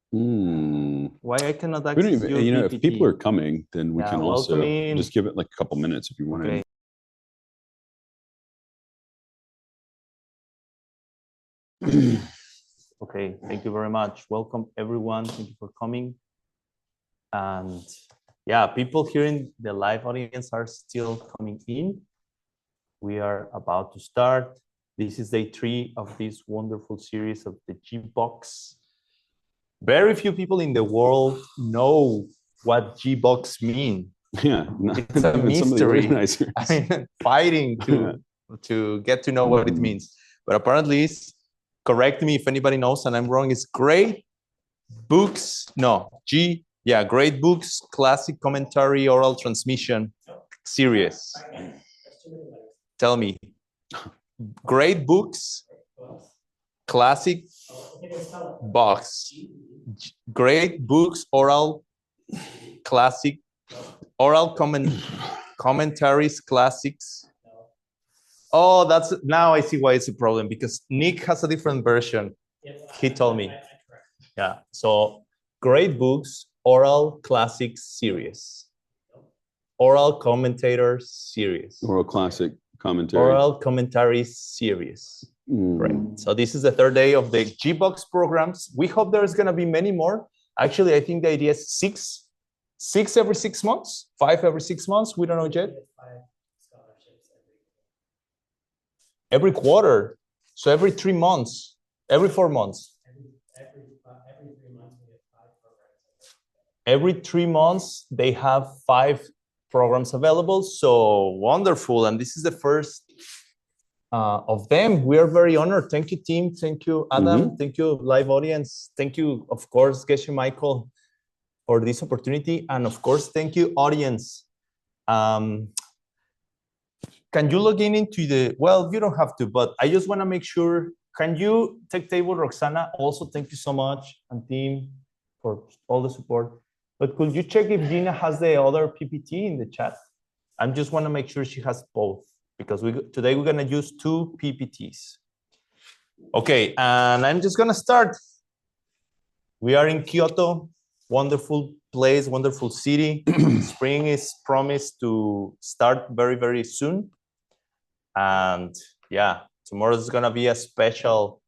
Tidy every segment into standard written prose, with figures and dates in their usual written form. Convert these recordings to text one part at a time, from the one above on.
Why I cannot We don't access even, your you know, if PPT? people are coming, then we can also welcome just give it like a couple minutes if you want Okay. to. Okay, thank you very much. Welcome everyone. Thank you for coming. And yeah, people here in the live audience are still coming in. We are about to start. This is day 3 of this wonderful series of the GBOCS. Very few people in the world know what GBOCS mean. Yeah, it's a mystery. I mean, fighting to get to know what it means. But apparently, it's, correct me if anybody knows and I'm wrong, it's great books. No, great books, classic commentary, oral transmission series. Tell me, great books, classic box, great books, oral, classic, oral commentaries, classics. Oh, that's now I see why it's a problem, because Nick has a different version. He told me. Yeah, so great books, oral classics series, oral commentators series, Oral classic commentary, oral commentary series. Right. So this is the 3rd day of the GBOCS programs. We hope there's going to be many more. Actually, I think the idea is 6 every 6 months, 5 every 6 months. We don't know yet. Every quarter. So every 3 months, every 4 months. Every 3 months, they have 5 programs available. So wonderful. And this is the first of them. We are very honored. Thank you, team. Thank you, Adam. Thank you, live audience. Thank you, of course, Geshe Michael, for this opportunity. And of course, thank you, audience. Can you log in into the, well, you don't have to, but I just want to make sure, can you take table, Roxana? Also, thank you so much, and team, for all the support. But could you check if Gina has the other PPT in the chat? I just want to make sure she has both, because today we're going to use 2 PPTs. Okay, and I'm just going to start. We are in Kyoto, wonderful place, wonderful city. Spring is promised to start very, very soon. And yeah, tomorrow is going to be a special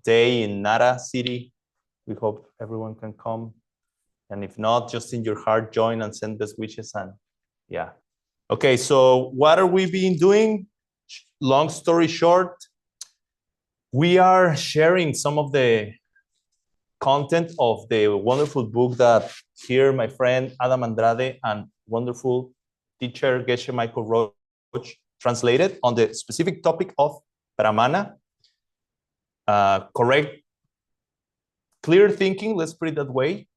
day in Nara City. We hope everyone can come. And if not, just in your heart, join and send best wishes. And yeah. Okay, so what are we been doing? Long story short, we are sharing some of the content of the wonderful book that here my friend Adam Andrade and wonderful teacher Geshe Michael Roach translated on the specific topic of Pramana. Correct, clear thinking, let's put it that way.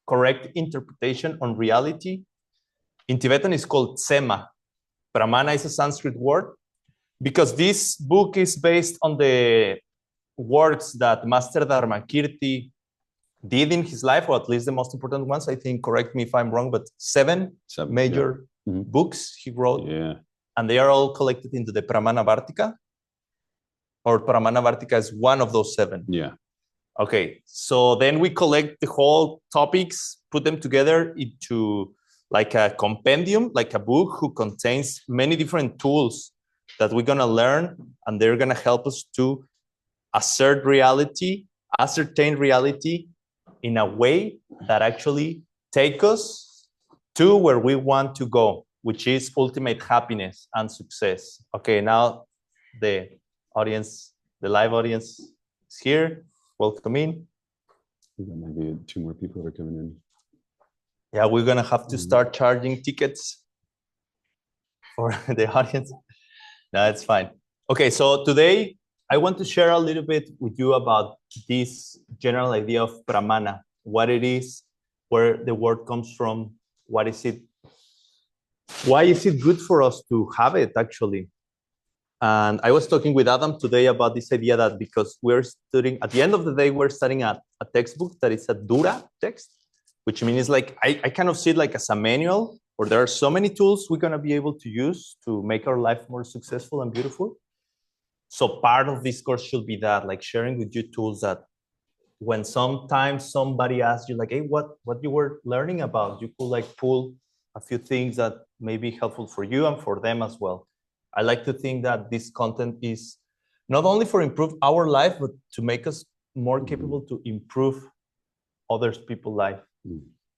Correct interpretation on reality. In Tibetan, it's called Tsema. Pramana is a Sanskrit word, because this book is based on the works that Master Dharmakirti did in his life, or at least the most important ones. I think, correct me if I'm wrong, but seven major books he wrote. Yeah. And they are all collected into the Pramana Vartika, or Pramana Vartika is one of those 7. Yeah. Okay, so then we collect the whole topics, put them together into like a compendium, like a book who contains many different tools that we're going to learn, and they're going to help us to ascertain reality in a way that actually take us to where we want to go, which is ultimate happiness and success. Okay, now the audience, the live audience is here. Welcome in. Maybe 2 more people are coming in. Yeah, we're going to have to start charging tickets for the audience. No, it's fine. Okay, so today I want to share a little bit with you about this general idea of Pramana, what it is, where the word comes from, what is it, why is it good for us to have it actually. And I was talking with Adam today about this idea that because we're studying, at the end of the day, we're studying a textbook that is a Dura text, which means like, I kind of see it like as a manual, where there are so many tools we're going to be able to use to make our life more successful and beautiful. So part of this course should be that, like sharing with you tools that when sometimes somebody asks you like, hey, what you were learning about, you could like pull a few things that may be helpful for you and for them as well. I like to think that this content is not only for improve our life, but to make us more capable to improve others people's life.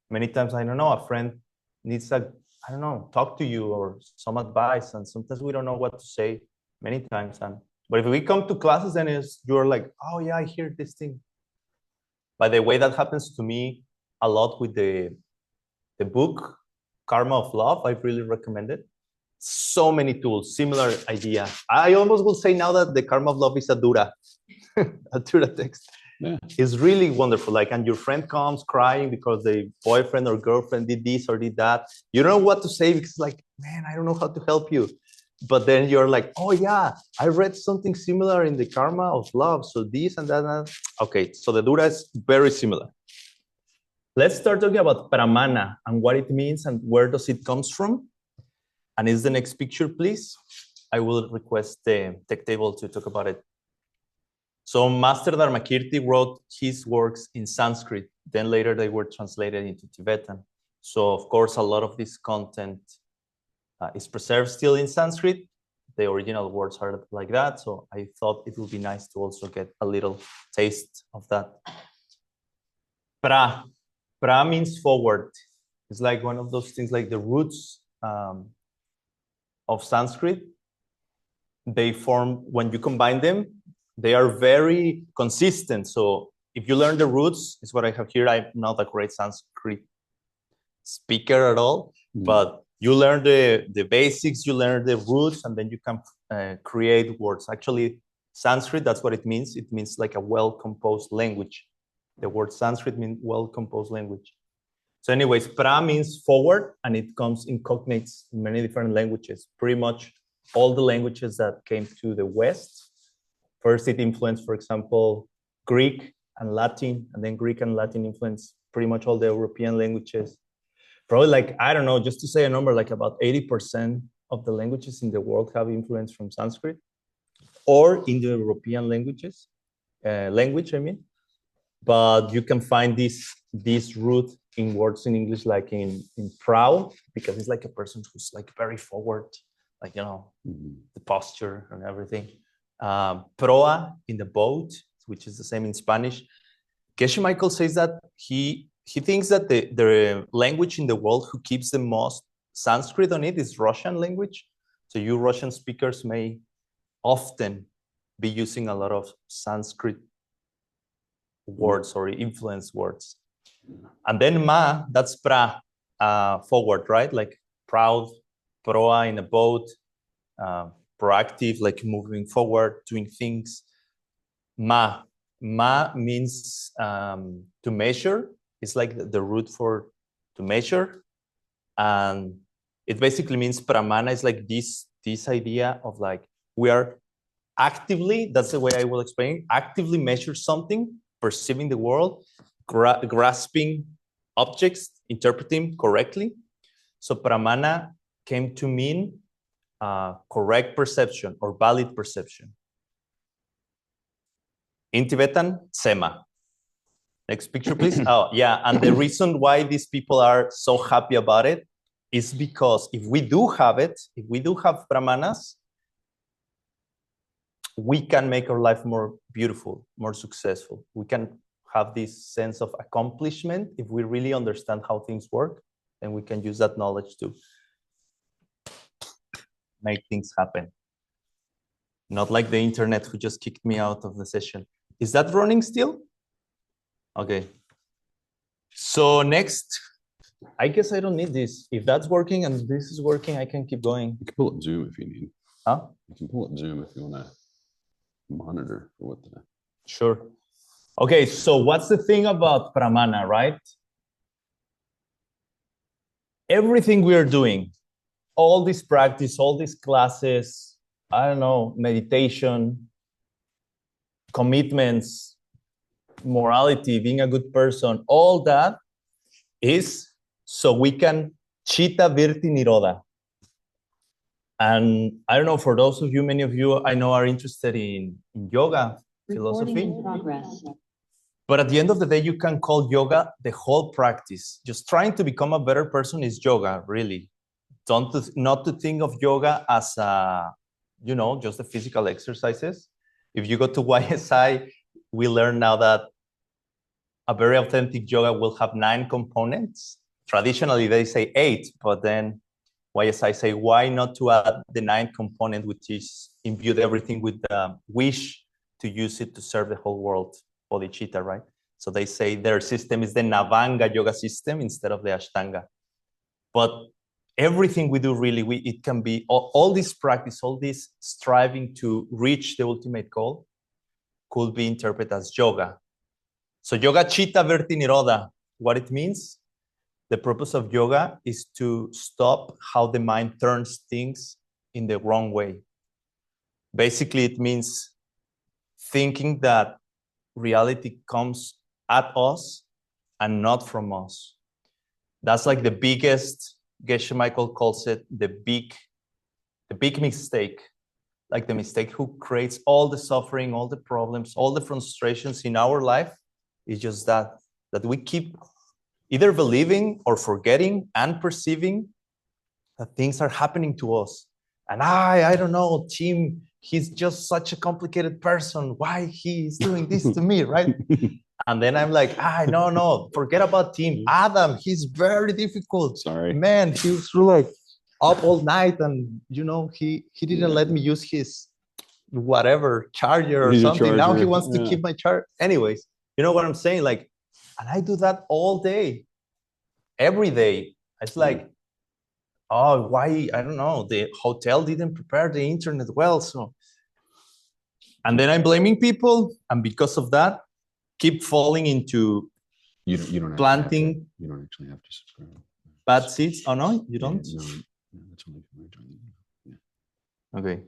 Many times, I don't know, a friend needs a, I don't know, talk to you or some advice, and sometimes we don't know what to say many times. But if we come to classes and you're like, oh yeah, I hear this thing. By the way, that happens to me a lot with the book, Karma of Love. I really recommend it. So many tools, similar idea. I almost will say now that the Karma of Love is a Dura, a Dura text. Yeah. It's really wonderful. Like, and your friend comes crying because the boyfriend or girlfriend did this or did that. You don't know what to say because like, man, I don't know how to help you. But then you're like, oh yeah, I read something similar in the Karma of Love. So this and that. Okay, so the Dura is very similar. Let's start talking about pramana and what it means and where does it comes from. And is the next picture, please? I will request the tech table to talk about it. So Master Dharmakirti wrote his works in Sanskrit. Then later they were translated into Tibetan. So of course, a lot of this content is preserved still in Sanskrit. The original words are like that. So I thought it would be nice to also get a little taste of that. Pra means forward. It's like one of those things like the roots of Sanskrit. They form, when you combine them, they are very consistent. So if you learn the roots, is what I have here. I'm not a great Sanskrit speaker at all, but you learn the basics, you learn the roots, and then you can create words. Actually, Sanskrit, that's what it means. It means like a well-composed language. The word Sanskrit means well-composed language. So anyways, pra means forward, and it comes in cognates in many different languages. Pretty much all the languages that came to the West. First, it influenced, for example, Greek and Latin, and then Greek and Latin influenced pretty much all the European languages. Probably like, I don't know, just to say a number, like about 80% of the languages in the world have influence from Sanskrit or Indo-European languages, language, I mean. But you can find this root in words in English, like in proud, because it's like a person who's like very forward, like, you know, the posture and everything. Proa in the boat, which is the same in Spanish. Geshe Michael says that he thinks that the language in the world who keeps the most Sanskrit on it is Russian language. So you Russian speakers may often be using a lot of Sanskrit words or influence words. And then ma, that's pra, forward, right? Like proud, proa in a boat, proactive, like moving forward, doing things. Ma means to measure. It's like the root for to measure. And it basically means pramana is like this idea of like, we are actively, that's the way I will explain, actively measure something, perceiving the world, grasping objects, interpreting correctly. So pramana came to mean correct perception or valid perception. In Tibetan, sema. Next picture, please. Oh, yeah. And the reason why these people are so happy about it is because if we do have it, if we do have pramanas, we can make our life more beautiful, more successful. We can have this sense of accomplishment. If we really understand how things work, then we can use that knowledge to make things happen. Not like the internet who just kicked me out of the session. Is that running still? Okay. So next, I guess I don't need this. If that's working and this is working, I can keep going. You can pull up Zoom if you need. Huh? You can pull up Zoom if you want to monitor for what the... Sure. Okay, so what's the thing about pramana, right? Everything we are doing, all this practice, all these classes, I don't know, meditation, commitments, morality, being a good person, all that is so we can chitta virti nirodha. And I don't know, for those of you, many of you I know are interested in yoga philosophy. In progress. But at the end of the day, you can call yoga the whole practice. Just trying to become a better person is yoga, really. Not to think of yoga as just the physical exercises. If you go to YSI, we learn now that a very authentic yoga will have 9 components. Traditionally, they say 8, but then YSI say, why not to add the 9th component, which is imbued everything with the wish to use it to serve the whole world, bodhicitta, right? So they say their system is the Navanga yoga system instead of the Ashtanga. But everything we do, really, it can be all this practice, all this striving to reach the ultimate goal could be interpreted as yoga. So yoga chitta vritti nirodha, what it means? The purpose of yoga is to stop how the mind turns things in the wrong way. Basically, it means thinking that reality comes at us and not from us. That's like the biggest, Geshe Michael calls it the big mistake, like the mistake who creates all the suffering, all the problems, all the frustrations in our life is just that we keep either believing or forgetting and perceiving that things are happening to us. And I don't know, Tim, he's just such a complicated person. Why he's doing this to me, right? And then I'm like, no, forget about Tim. Adam, he's very difficult. Sorry. Man, he was like up all night and, he didn't let me use his whatever charger or something. Now he wants to keep my charger. Anyways, you know what I'm saying? Like, and I do that all day, every day. It's like, oh, why? I don't know. The hotel didn't prepare the internet well. So, and then I'm blaming people. And because of that, keep falling into you don't planting. You don't actually have to subscribe. Bad seeds. Oh, no, you don't? No, that's only if you join the yeah. Okay.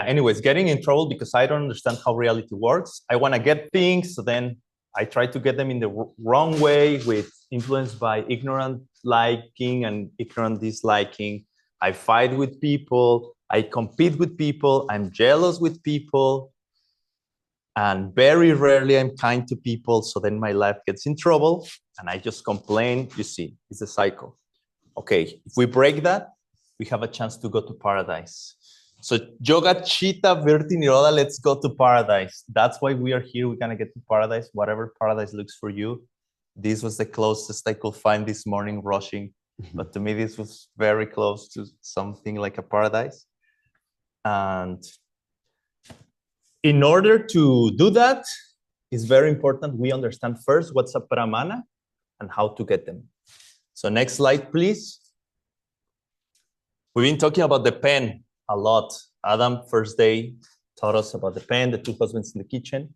Anyways, getting in trouble because I don't understand how reality works. I want to get things, so then I try to get them in the wrong way with influenced by ignorant liking and ignorant disliking. I fight with people. I compete with people. I'm jealous with people. And very rarely I'm kind to people. So then my life gets in trouble and I just complain. You see, it's a cycle. Okay, if we break that, we have a chance to go to paradise. So yoga chitta vritti nirodha, let's go to paradise. That's why we are here. We're gonna get to paradise, whatever paradise looks for you. This was the closest I could find this morning rushing. But to me, this was very close to something like a paradise. And in order to do that, it's very important we understand first what's a pramana and how to get them. So next slide, please. We've been talking about the pen a lot. Adam, first day, taught us about the pen, the 2 husbands in the kitchen.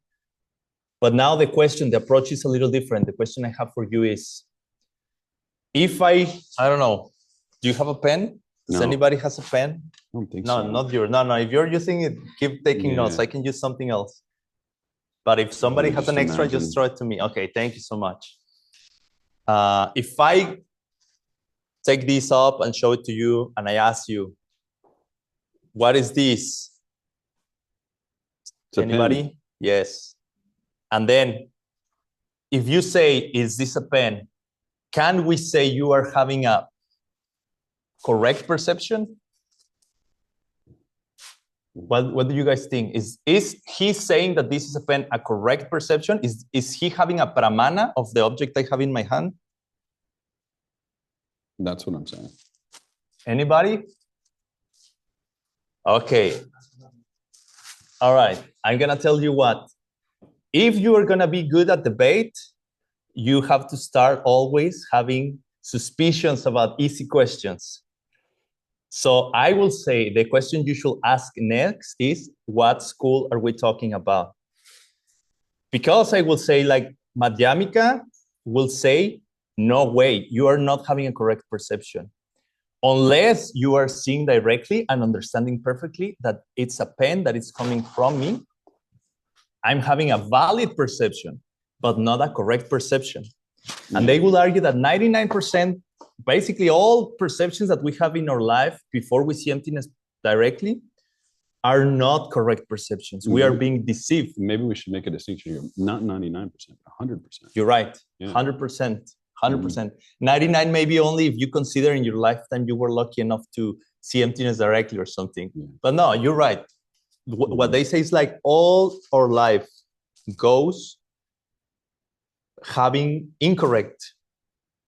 But now the approach is a little different. The question I have for you is, if I don't know, do you have a pen? Does anybody has a pen? I don't think so. Not yours. No, if you're using it, keep taking notes. I can use something else. But if somebody has an extra, just throw it to me. Okay, thank you so much. If I take this up and show it to you, and I ask you, what is this? Anybody? Pen. Yes. And then if you say, is this a pen? Can we say you are having a correct perception? What do you guys think? Is he saying that this is a pen a correct perception? Is he having a pramana of the object I have in my hand? That's what I'm saying. Anybody? Okay. All right. I'm going to tell you what. If you are going to be good at debate, you have to start always having suspicions about easy questions. So I will say the question you should ask next is, what school are we talking about? Because I will say, like, Madhyamika will say, no way, you are not having a correct perception. Unless you are seeing directly and understanding perfectly that it's a pen that is coming from me, I'm having a valid perception, but not a correct perception. And they will argue that 99%, basically all perceptions that we have in our life before we see emptiness directly, are not correct perceptions. We are being deceived. Maybe we should make a distinction here. Not 99%, 100%. You're right. Yeah. 100%. 100%. 99 maybe only if you consider in your lifetime you were lucky enough to see emptiness directly or something. Yeah. But no, you're right. What they say is like all our life goes having incorrect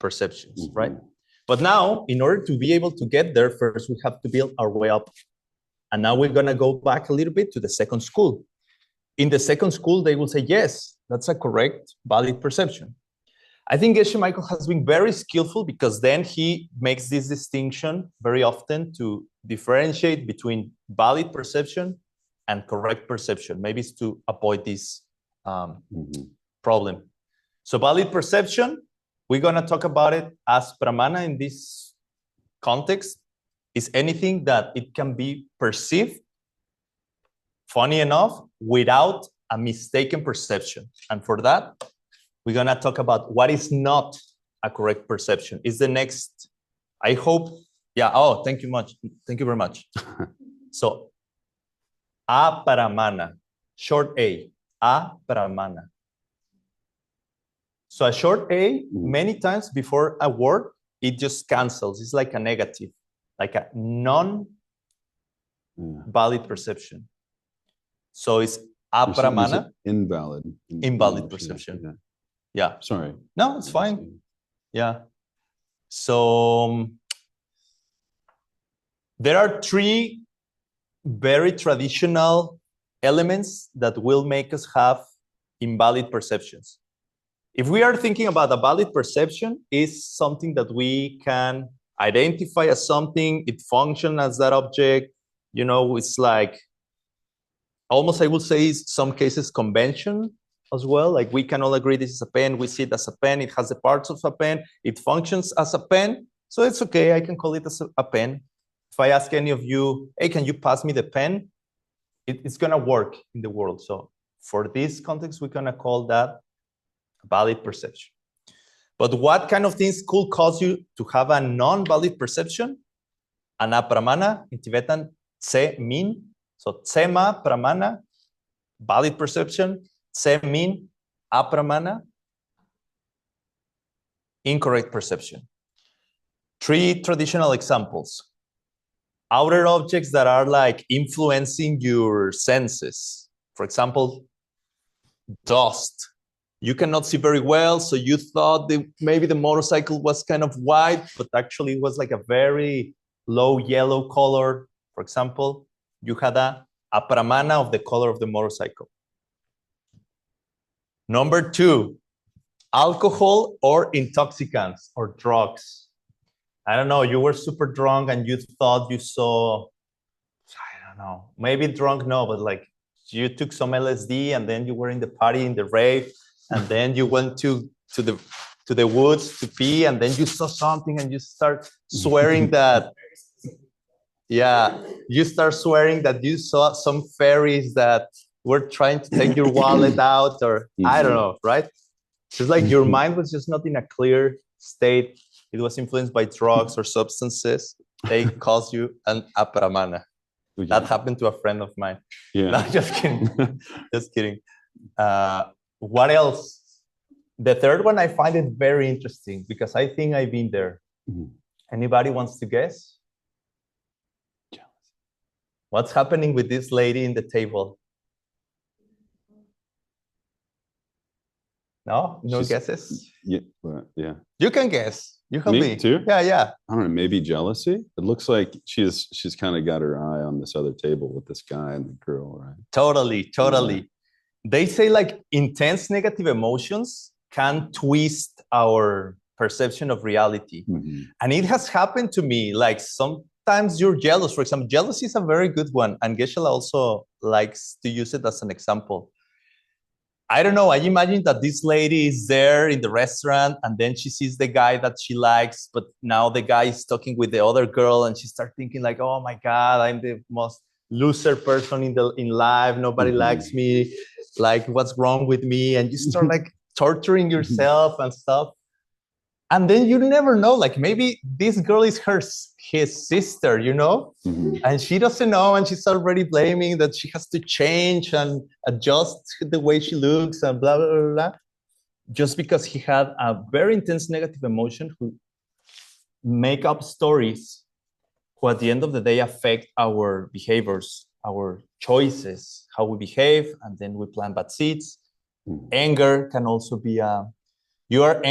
perceptions, right? But now, in order to be able to get there, first we have to build our way up. And now we're going to go back a little bit to the second school. In the second school, they will say, yes, that's a correct, valid perception. I think Geshe Michael has been very skillful because then he makes this distinction very often to differentiate between valid perception and correct perception. Maybe it's to avoid this problem. So valid perception, we're going to talk about it as pramana in this context, is anything that it can be perceived, funny enough, without a mistaken perception. And for that, we're going to talk about what is not a correct perception. Is the next, I hope, yeah, oh, thank you much. Thank you very much. So, aparamana, short A, aparamana. So a short A, many times before a word, it just cancels. It's like a negative, like a non-valid perception. So it's aparamana. Invalid. Invalid perception. Yeah. Sorry. No, it's fine. Yeah. So there are three very traditional elements that will make us have invalid perceptions. If we are thinking about a valid perception, is something that we can identify as something, it functions as that object, you know, it's like almost, I would say, some cases convention as well. Like we can all agree this is a pen, we see it as a pen, it has the parts of a pen, it functions as a pen, so it's okay, I can call it as a pen. If I ask any of you, hey, can you pass me the pen? It's gonna work in the world. So for this context, we're gonna call that valid perception. But what kind of things could cause you to have a non-valid perception? Anapramana, in Tibetan, tse min. So tsema pramana, valid perception. Tse min, apramana, incorrect perception. Three traditional examples. Outer objects that are like influencing your senses. For example, dust. You cannot see very well, so you thought maybe the motorcycle was kind of white, but actually it was like a very low yellow color. For example, you had a pramana of the color of the motorcycle. Number two, alcohol or intoxicants or drugs. I don't know, you were super drunk and you thought you saw, I don't know, maybe drunk, no, but like you took some LSD and then you were in the party, in the rave, and then you went to the woods to pee, and then you saw something and you start swearing that, yeah, you start swearing that you saw some fairies that were trying to take your wallet out, or I don't know, right? It's like your mind was just not in a clear state. It was influenced by drugs or substances. They caused you an aparamana. That happened to a friend of mine. Yeah. No, just kidding. Just kidding. What else? The third one, I find it very interesting because I think I've been there. Anybody wants to guess? What's happening with this lady in the table? No? No guesses? Yeah. Yeah. You can guess. You can Me too? Yeah, yeah. I don't know, maybe jealousy. It looks like she's kind of got her eye on this other table with this guy and the girl, right? Totally. Yeah. They say like intense negative emotions can twist our perception of reality. And it has happened to me. Like sometimes you're jealous. For example, jealousy is a very good one. And Geshe also likes to use it as an example. I don't know. I imagine that this lady is there in the restaurant and then she sees the guy that she likes, but now the guy is talking with the other girl and she starts thinking like, oh my God, I'm the most loser person in life. Nobody likes me. Like, what's wrong with me? And you start like torturing yourself and stuff. And then you never know, like maybe this girl is his sister, you know, and she doesn't know, and she's already blaming that she has to change and adjust the way she looks and blah, blah, blah, blah, just because he had a very intense negative emotion who make up stories who at the end of the day affect our behaviors, our choices, how we behave, and then we plant bad seeds. Anger can also be you are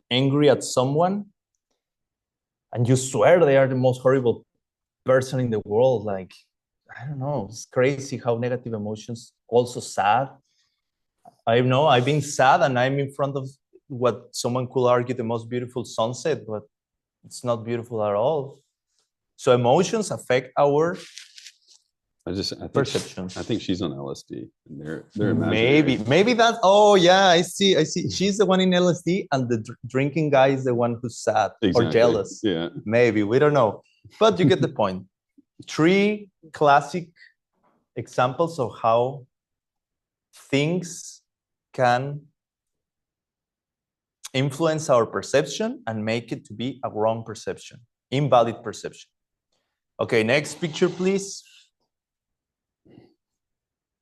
angry at someone and you swear they are the most horrible person in the world. Like, I don't know, it's crazy how negative emotions, also sad. I know I've been sad and I'm in front of what someone could argue the most beautiful sunset, but it's not beautiful at all. So emotions affect our perception. I think she's on LSD. And they're imaginary. Maybe that. Oh yeah, I see. She's the one in LSD, and the drinking guy is the one who's sad or jealous. Yeah. Maybe, we don't know, but you get the point. 3 classic examples of how things can influence our perception and make it to be a wrong perception, invalid perception. Okay, next picture, please.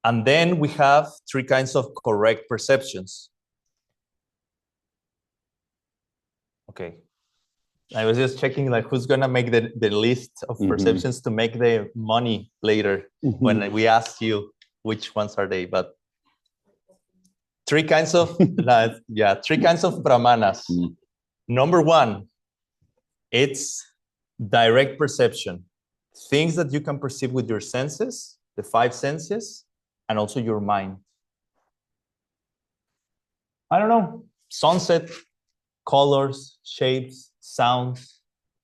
And then we have 3 kinds of correct perceptions. Okay. I was just checking like who's gonna make the list of perceptions to make the money later when we ask you which ones are they. But 3 kinds of 3 kinds of brahmanas. Number 1, it's direct perception. Things that you can perceive with your senses, the 5 senses, and also your mind. I don't know, sunset, colors, shapes, sounds,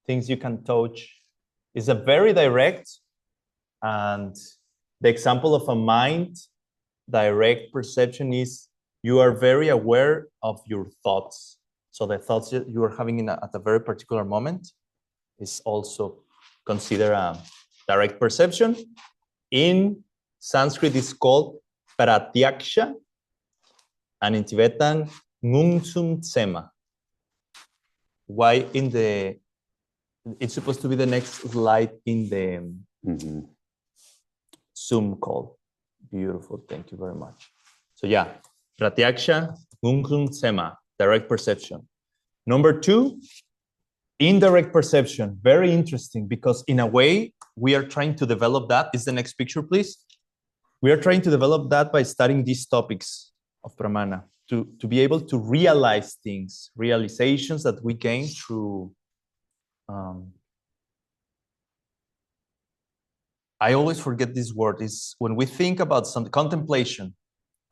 things you can touch. Is a very direct, and the example of a mind direct perception is you are very aware of your thoughts. So the thoughts that you are having at a very particular moment is also considered a direct perception. In Sanskrit, it's called pratyaksha, and in Tibetan, ngungsum tsema. Why it's supposed to be the next slide in the Zoom call. Beautiful, thank you very much. So yeah, pratyaksha, ngungsum tsema, direct perception. Number 2, indirect perception. Very interesting, because in a way, we are trying to develop that. Is the next picture, please? We are trying to develop that by studying these topics of pramana, to be able to realize things, realizations that we gain through, I always forget this word, is when we think about some contemplation,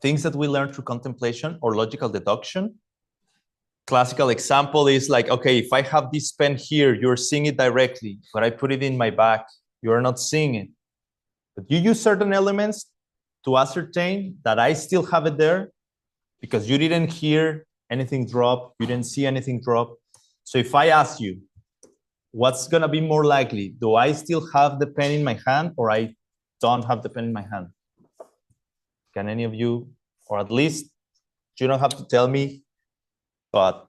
things that we learn through contemplation or logical deduction. Classical example is like, okay, if I have this pen here, you're seeing it directly, but I put it in my bag, you're not seeing it. But you use certain elements to ascertain that I still have it there because you didn't hear anything drop, you didn't see anything drop. So if I ask you, what's gonna be more likely? Do I still have the pen in my hand or I don't have the pen in my hand? Can any of you, or at least you don't have to tell me, but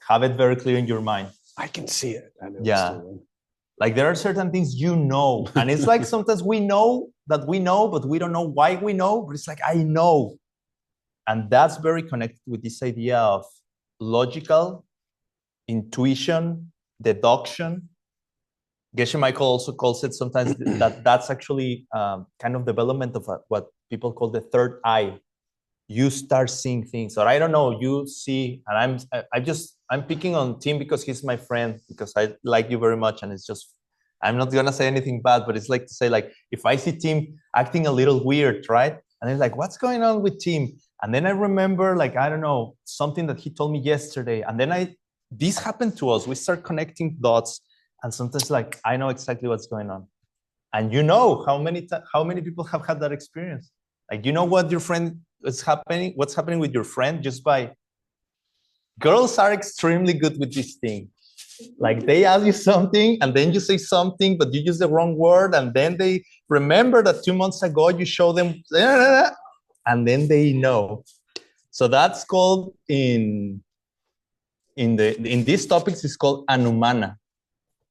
have it very clear in your mind. I can see it. I know. Yeah. Like there are certain things you know, and it's like sometimes we know that we know, but we don't know why we know, but it's like, I know. And that's very connected with this idea of logical, intuition, deduction. Geshe Michael also calls it sometimes that's actually kind of development of what people call the third eye. You start seeing things, or I don't know, you see, and I'm picking on Tim because he's my friend, because I like you very much, and it's just, I'm not gonna say anything bad, but it's like to say, like, if I see Tim acting a little weird, right? And it's like, what's going on with Tim? And then I remember, like, I don't know, something that he told me yesterday, and then this happened to us. We start connecting dots, and sometimes, like, I know exactly what's going on. And you know how many people have had that experience? Like, you know what your friend what's happening with your friend just by. Girls are extremely good with this thing. Like they ask you something and then you say something, but you use the wrong word, and then they remember that 2 months ago you show them, and then they know. So that's called in in these topics is called anumana.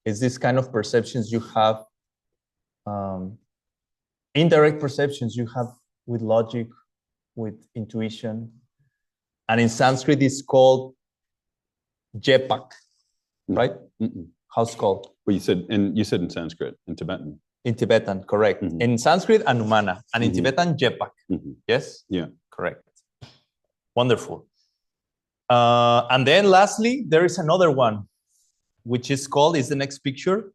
It's this kind of perceptions you have, indirect perceptions you have with logic, with intuition. And in Sanskrit, it's called jepak, right? How's it called? Well, you said in Sanskrit, in Tibetan. In Tibetan, correct. In Sanskrit, anumana, and in Tibetan, jepak. Yes? Yeah. Correct. Wonderful. And then lastly, there is another one, which is the next picture,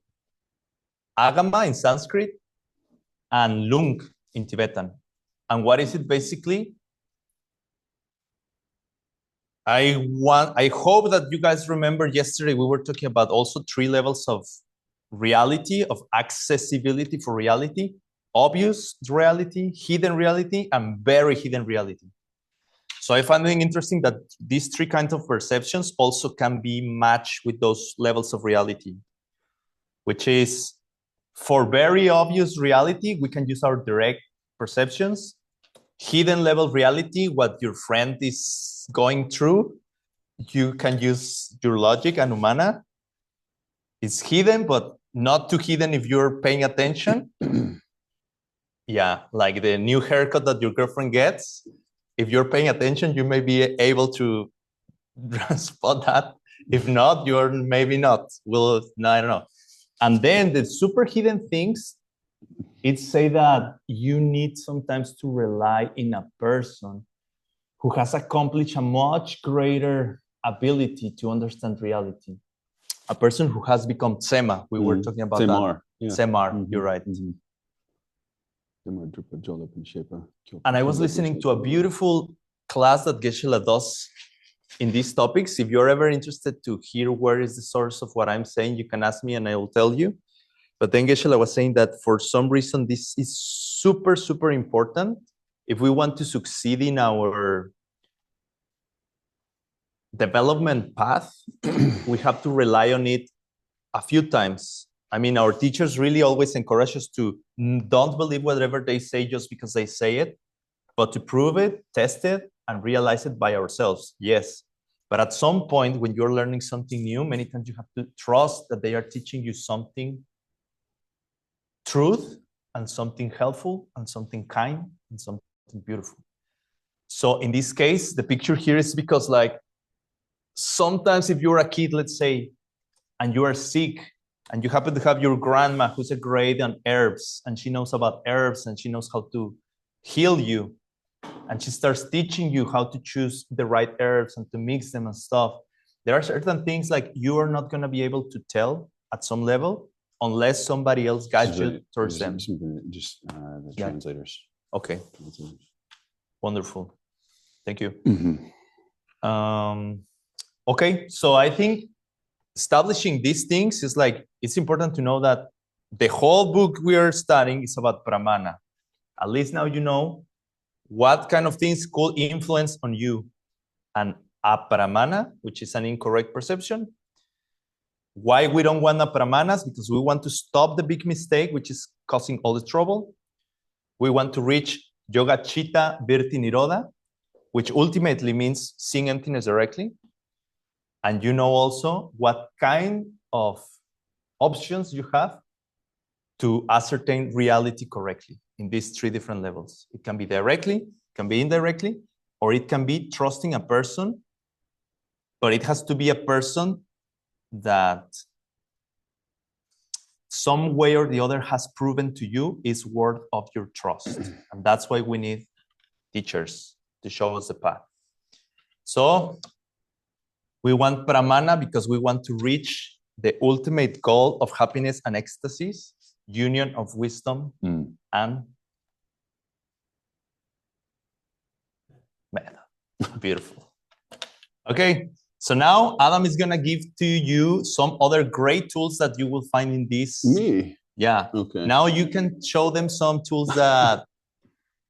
agama in Sanskrit and lung in Tibetan. And what is it basically? I hope that you guys remember yesterday we were talking about also 3 levels of reality, of accessibility for reality: obvious reality, hidden reality, and very hidden reality. So I find it interesting that these 3 kinds of perceptions also can be matched with those levels of reality, which is, for very obvious reality, we can use our direct perceptions. Hidden level reality, what your friend is going through, you can use your logic, anumana. It's hidden, but not too hidden if you're paying attention. Yeah, like the new haircut that your girlfriend gets. If you're paying attention, you may be able to spot that. If not, you're maybe not. Well, no, I don't know. And then the super hidden things, it's say that you need sometimes to rely in a person who has accomplished a much greater ability to understand reality. A person who has become Tsema. We were talking about Semar. that. Yeah. Semar, you're right. And I was listening to a beautiful class that Geshe does in these topics. If you're ever interested to hear where is the source of what I'm saying, you can ask me and I will tell you. But then Geshe was saying that for some reason, this is super, super important. If we want to succeed in our development path, we have to rely on it a few times. I mean, our teachers really always encourage us to don't believe whatever they say just because they say it, but to prove it, test it, and realize it by ourselves. Yes. But at some point, when you're learning something new, many times you have to trust that they are teaching you something truth and something helpful and something kind and something beautiful. So in this case, the picture here is because, like, sometimes if you're a kid, let's say, and you are sick and you happen to have your grandma who's a great on herbs and she knows about herbs and she knows how to heal you, and she starts teaching you how to choose the right herbs and to mix them and stuff, there are certain things like you are not going to be able to tell at some level unless somebody else guides you towards them. Just the translators. Okay. Translators. Wonderful. Thank you. Okay, so I think establishing these things is like, it's important to know that the whole book we are studying is about pramana. At least now you know what kind of things could influence on you. And apramana, which is an incorrect perception. Why we don't want apramanas? Because we want to stop the big mistake, which is causing all the trouble. We want to reach yoga chitta virti nirodha, which ultimately means seeing emptiness directly. And you know also what kind of options you have to ascertain reality correctly in these 3 different levels. It can be directly, it can be indirectly, or it can be trusting a person, but it has to be a person that some way or the other has proven to you is worth of your trust. And that's why we need teachers to show us the path. So we want pramana because we want to reach the ultimate goal of happiness and ecstasies, union of wisdom and metta. Beautiful. Okay, so now Adam is gonna give to you some other great tools that you will find in this. Me? Yeah. Okay. Now you can show them some tools that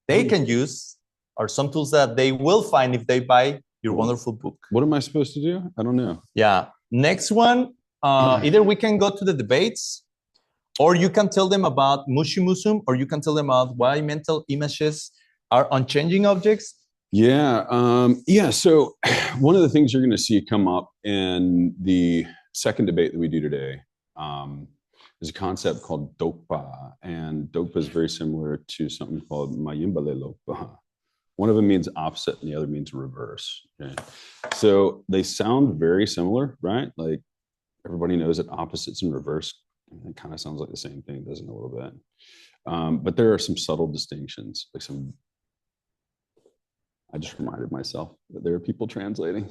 they can use, or some tools that they will find if they buy your wonderful book. What am I supposed to do? I don't know. Yeah. Next one, either we can go to the debates, or you can tell them about Mushimusum, or you can tell them about why mental images are unchanging objects. Yeah. So one of the things you're going to see come up in the second debate that we do today is a concept called dokpa. And dokpa is very similar to something called mayimbale lokpa. One of them means opposite and the other means reverse. Okay? So they sound very similar, right? Like everybody knows that opposites and reverse, it kind of sounds like the same thing, doesn't it, a little bit? But there are some subtle distinctions, like I just reminded myself that there are people translating.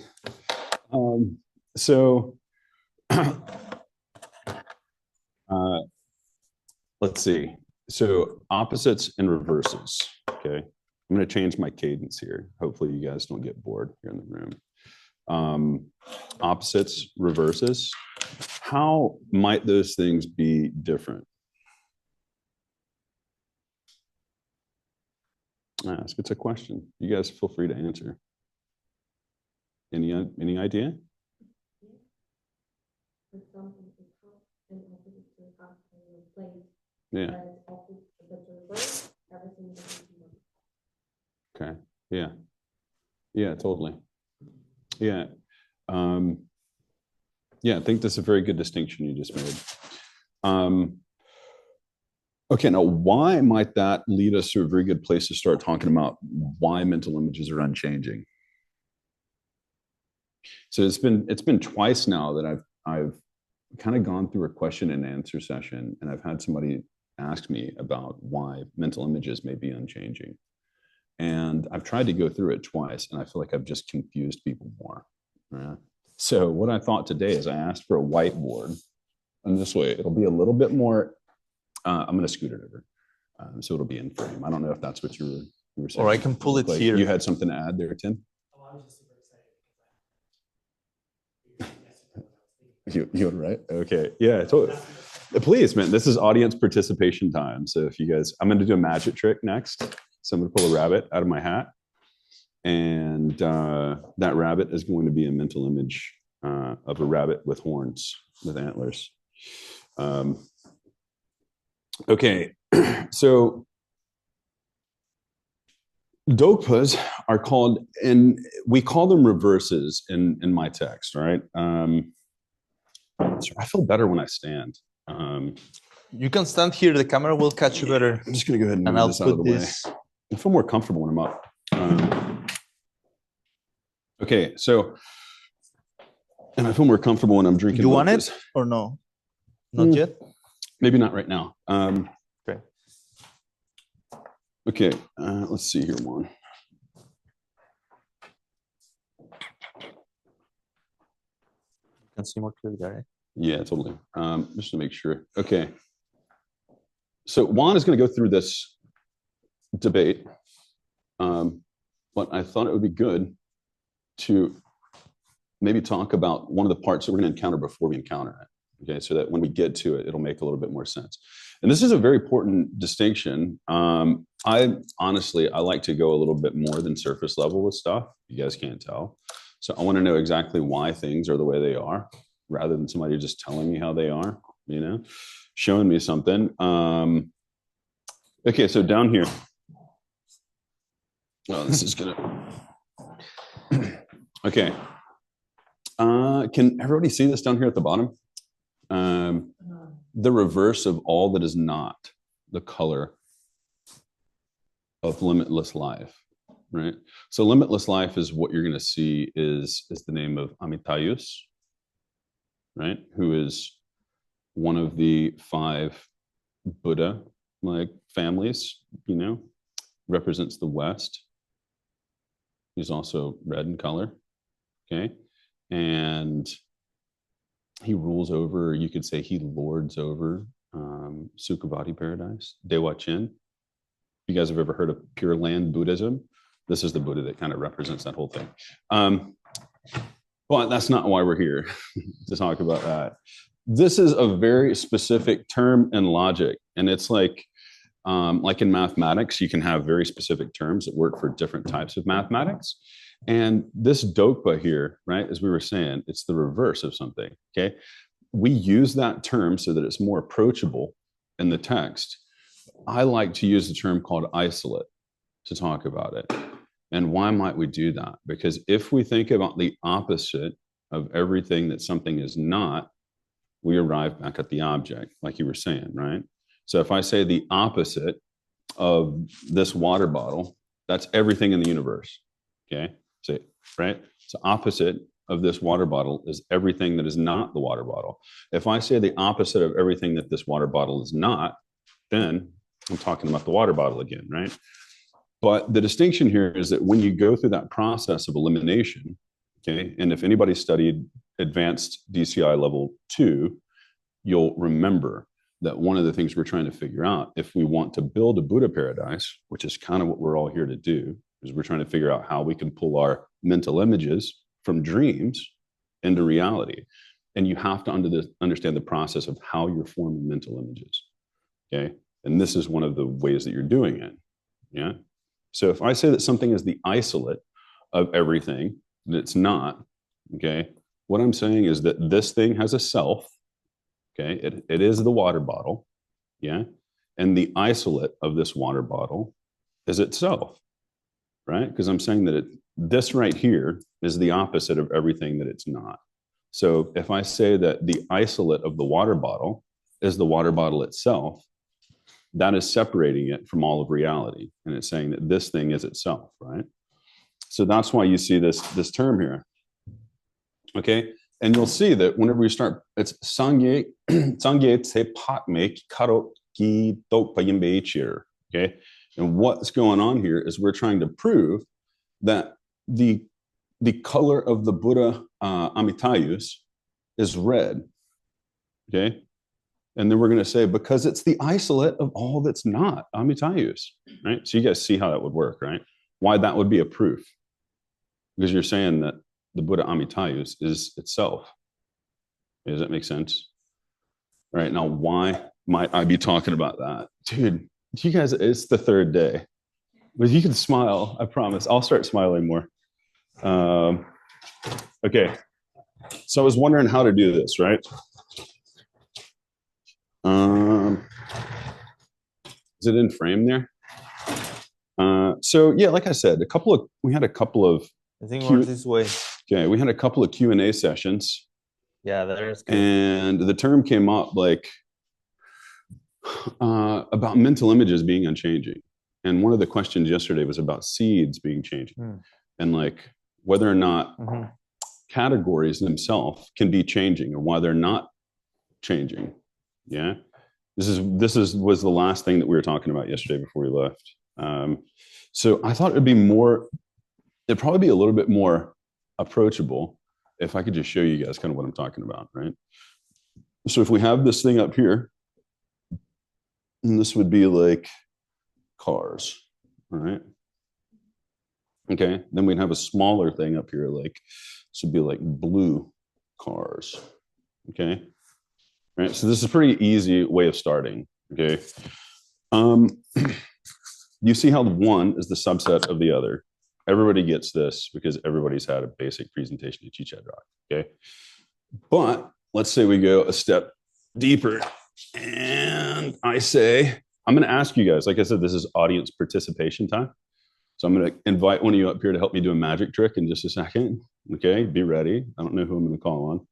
Let's see. So opposites and reverses, okay? I'm going to change my cadence here. Hopefully you guys don't get bored here in the room. Opposites, reverses. How might those things be different? It's a question. You guys feel free to answer. Any idea? Yeah. Okay. Yeah. Yeah, totally. Yeah. Yeah, I think that's a very good distinction you just made. Okay, now why might that lead us to a very good place to start talking about why mental images are unchanging? So it's been twice now that I've kind of gone through a question and answer session, and I've had somebody ask me about why mental images may be unchanging. And I've tried to go through it twice, and I feel like I've just confused people more. Right? So what I thought today is I asked for a whiteboard, and this way it'll be a little bit more. I'm going to scoot it over, so it'll be in frame. I don't know if that's what you were saying. Or I can pull it like here. You had something to add there, Tim? Oh, I was just super excited. You're right. Okay. Yeah. Totally. Please, man. This is audience participation time. So if you guys, I'm going to do a magic trick next. So I'm going to pull a rabbit out of my hat, and that rabbit is going to be a mental image of a rabbit with horns, with antlers. Okay. So dokpas are called, and we call them reverses in my text, right? I feel better when I stand. You can stand here. The camera will catch you better. I'm just going to go ahead and move I'll this out of put the this. way. I feel more comfortable when I'm up. Okay, so, and I feel more comfortable when I'm drinking. You want dokpas. it or no? Not yet? Maybe not right now. Okay. Okay, let's see here, Juan. You can see more clearly there, right? Yeah, totally. Just to make sure. Okay. So Juan is going to go through this debate, but I thought it would be good to maybe talk about one of the parts that we're going to encounter before we encounter it. Okay, so that when we get to it, it'll make a little bit more sense. And this is a very important distinction. I honestly like to go a little bit more than surface level with stuff. You guys can't tell. So I want to know exactly why things are the way they are, rather than somebody just telling me how they are, showing me something. Okay, so down here. Oh, this is gonna. Okay. Can everybody see this down here at the bottom? The reverse of all that is not the color of limitless life, right? So limitless life is what you're going to see is the name of Amitayus, right? Who is one of the 5 Buddha families, represents the West. He's also red in color, okay? And he rules over, you could say he lords over Sukhavati paradise, Dewa Chin. You guys have ever heard of Pure Land Buddhism? This is the Buddha that kind of represents that whole thing. But that's not why we're here to talk about that. This is a very specific term in logic, and it's like in mathematics, you can have very specific terms that work for different types of mathematics. And this dokpa here, right, as we were saying, it's the reverse of something, okay? We use that term so that it's more approachable in the text. I like to use the term called isolate to talk about it. And why might we do that? Because if we think about the opposite of everything that something is not, we arrive back at the object, like you were saying, right? So if I say the opposite of this water bottle, that's everything in the universe. Okay. So, right. So opposite of this water bottle is everything that is not the water bottle. If I say the opposite of everything that this water bottle is not, then I'm talking about the water bottle again, right? But the distinction here is that when you go through that process of elimination, okay, and if anybody studied advanced DCI level 2, you'll remember that one of the things we're trying to figure out, if we want to build a Buddha paradise, which is kind of what we're all here to do, is we're trying to figure out how we can pull our mental images from dreams into reality. And you have to understand the process of how you're forming mental images, okay? And this is one of the ways that you're doing it, yeah? So if I say that something is the isolate of everything, that it's not, okay? What I'm saying is that this thing has a self, okay? It is the water bottle, yeah? And the isolate of this water bottle is itself, right? Because I'm saying that this right here is the opposite of everything that it's not. So if I say that the isolate of the water bottle is the water bottle itself, that is separating it from all of reality. And it's saying that this thing is itself, right? So that's why you see this term here, okay? And you'll see that whenever we start, it's sangye tse pakme karo ki tok payimbe chir, okay? And what's going on here is we're trying to prove that the color of the Buddha Amitayus is red, okay? And then we're going to say, because it's the isolate of all that's not Amitayus, right? So you guys see how that would work, right? Why that would be a proof. Because you're saying that the Buddha Amitayus is itself. Does that make sense? All right, now why might I be talking about that? Dude, you guys, it's the third day. But you can smile, I promise. I'll start smiling more. Okay, so I was wondering how to do this, right? Is it in frame there? So yeah, like I said, we had a couple of. I think we're this way. Okay, we had a couple of Q&A sessions. Yeah, there's good. And the term came up like about mental images being unchanging. And one of the questions yesterday was about seeds being changing, and like whether or not categories themselves can be changing or why they're not changing. Yeah, this was the last thing that we were talking about yesterday before we left. So I thought it'd probably be a little bit more approachable if I could just show you guys kind of what I'm talking about, right? So if we have this thing up here, and this would be like cars, all right? Okay, then we'd have a smaller thing up here, like this would be like blue cars, okay? Right, so this is a pretty easy way of starting, okay? You see how one is the subset of the other. Everybody gets this because everybody's had a basic presentation to teach Andrade, okay? But let's say we go a step deeper and I say, I'm gonna ask you guys, like I said, this is audience participation time. So I'm gonna invite one of you up here to help me do a magic trick in just a second, okay? Be ready. I don't know who I'm gonna call on,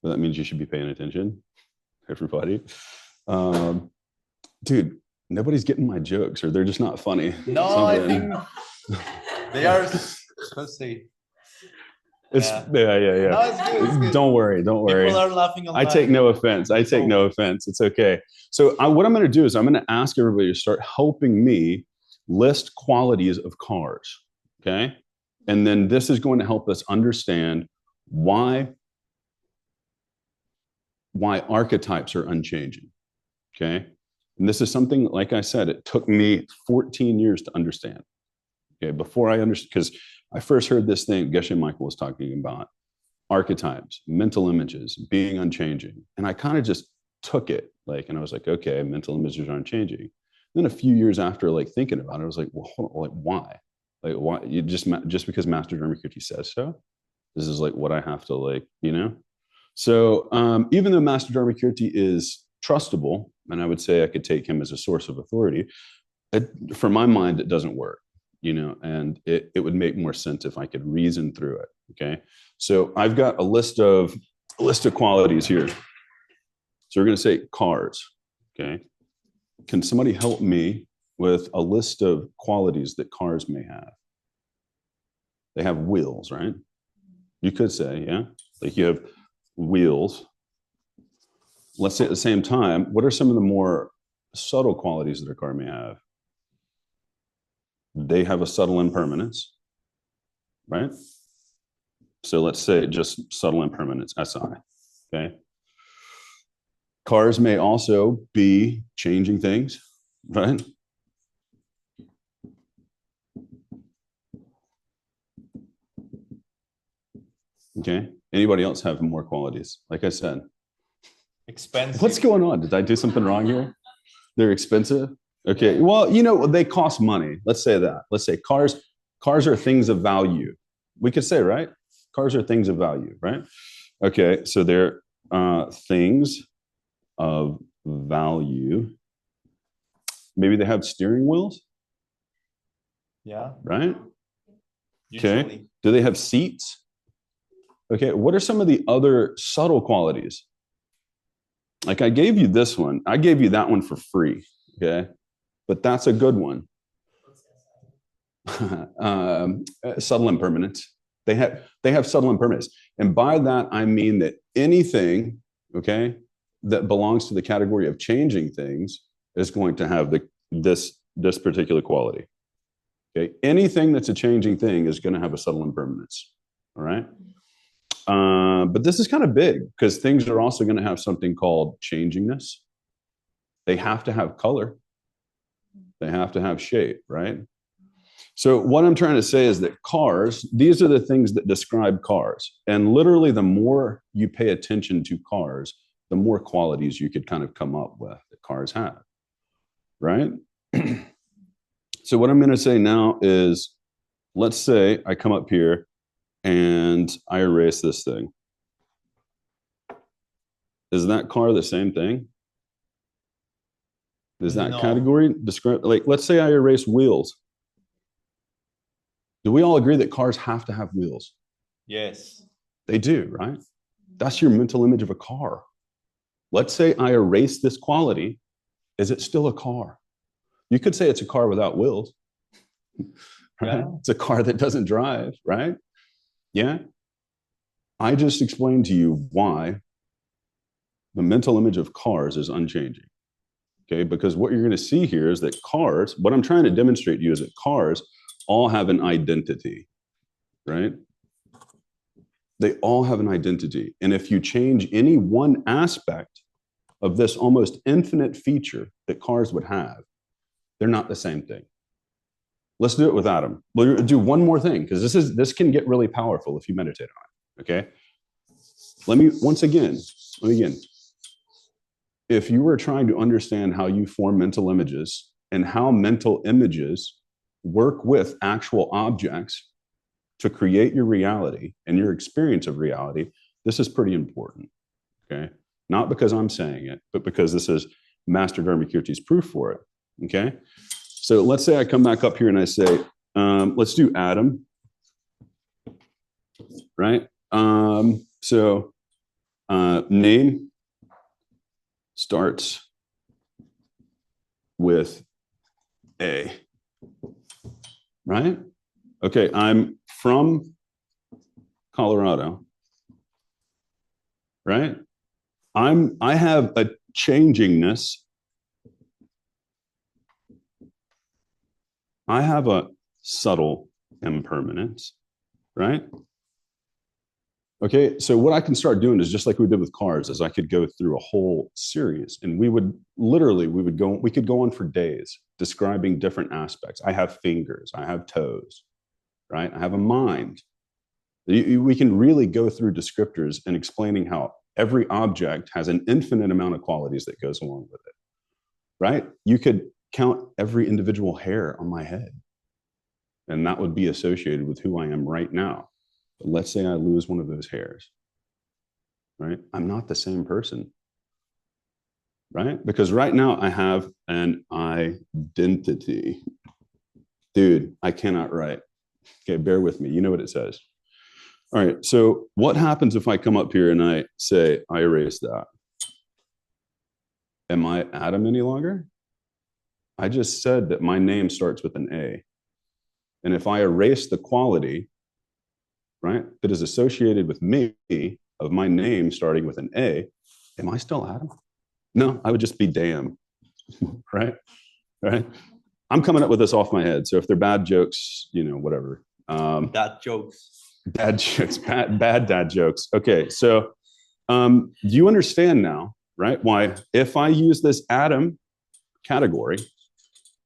but that means you should be paying attention, everybody. Dude, nobody's getting my jokes or they're just not funny. No, I think they are supposed to say. It's yeah. No, it's good, it's good. Don't worry. People are laughing a lot. I take no offense. No offense. It's okay. So what I'm going to do is I'm going to ask everybody to start helping me list qualities of cars. Okay. And then this is going to help us understand why archetypes are unchanging. Okay. And this is something, like I said, it took me 14 years to understand. Okay. Before I understood, because I first heard this thing Geshe Michael was talking about, archetypes, mental images, being unchanging. And I kind of just took it, and I was like, okay, mental images are unchanging. Then a few years after, thinking about it, I was like, well, hold on, why? Why? You just because Master Dharmakirti says so? This is what I have to So even though Master Dharmakirti is trustable, and I would say I could take him as a source of authority, for my mind, it doesn't work. and it would make more sense if I could reason through it. Okay. So I've got a list of qualities here. So we're going to say cars. Okay. Can somebody help me with a list of qualities that cars may have? They have wheels, right? You could say, yeah, like you have wheels. Let's say at the same time, what are some of the more subtle qualities that a car may have? They have a subtle impermanence, right? So let's say just subtle impermanence, SI, okay? Cars may also be changing things, right? Okay. Anybody else have more qualities? Like I said, Expensive. what's going on? Did I do something wrong here? They're expensive. Okay. Well, they cost money. Let's say that. Let's say cars are things of value. We could say, right? Cars are things of value, right? Okay. So they're things of value. Maybe they have steering wheels. Yeah. Right? Usually. Okay. Do they have seats? Okay. What are some of the other subtle qualities? Like I gave you this one. I gave you that one for free. Okay. But that's a good one. Subtle impermanence. They have subtle impermanence. And by that, I mean that anything, okay, that belongs to the category of changing things is going to have this particular quality. Okay. Anything that's a changing thing is going to have a subtle impermanence. All right. But this is kind of big because things are also going to have something called changingness. They have to have color. They have to have shape, right? So what I'm trying to say is that cars, these are the things that describe cars. And literally the more you pay attention to cars, the more qualities you could kind of come up with that cars have, right? So what I'm going to say now is, let's say I come up here and I erase this thing. Is that car the same thing? Is that category describe, like, let's say I erase wheels. Do we all agree that cars have to have wheels? Yes. They do, right? That's your mental image of a car. Let's say I erase this quality. Is it still a car? You could say it's a car without wheels. Right? Yeah. It's a car that doesn't drive, right? Yeah. I just explained to you why the mental image of cars is unchanging. Okay, because what you're going to see here is that cars, what I'm trying to demonstrate to you is that cars all have an identity, right? They all have an identity. And if you change any one aspect of this almost infinite feature that cars would have, they're not the same thing. Let's do it with Adam. We'll do one more thing because this can get really powerful if you meditate on it. Okay. Let me again. If you were trying to understand how you form mental images and how mental images work with actual objects to create your reality and your experience of reality, this is pretty important. Okay. Not because I'm saying it, but because this is Master Dharmakirti's proof for it. Okay. So let's say I come back up here and I say, let's do Adam. Right. Name starts with A. Right? Okay, I'm from Colorado. Right? I have a changingness. I have a subtle impermanence, right? Okay, so what I can start doing is just like we did with cars, is I could go through a whole series and we could go on for days describing different aspects. I have fingers, I have toes, right? I have a mind. We can really go through descriptors and explaining how every object has an infinite amount of qualities that goes along with it, right? You could count every individual hair on my head, and that would be associated with who I am right now. But let's say I lose one of those hairs, right? I'm not the same person, right? Because right now I have an identity. Dude, I cannot write. Okay, bear with me. You know what it says. All right, so what happens if I come up here and I say, I erase that? Am I Adam any longer? I just said that my name starts with an A. And if I erase the quality, right, that is associated with me of my name starting with an A, am I still Adam? No, I would just be damn, right? Right? I'm coming up with this off my head. So if they're bad jokes, you know, whatever. Dad jokes. Bad jokes, bad dad jokes. Okay, so do you understand now, right? Why, if I use this Adam category,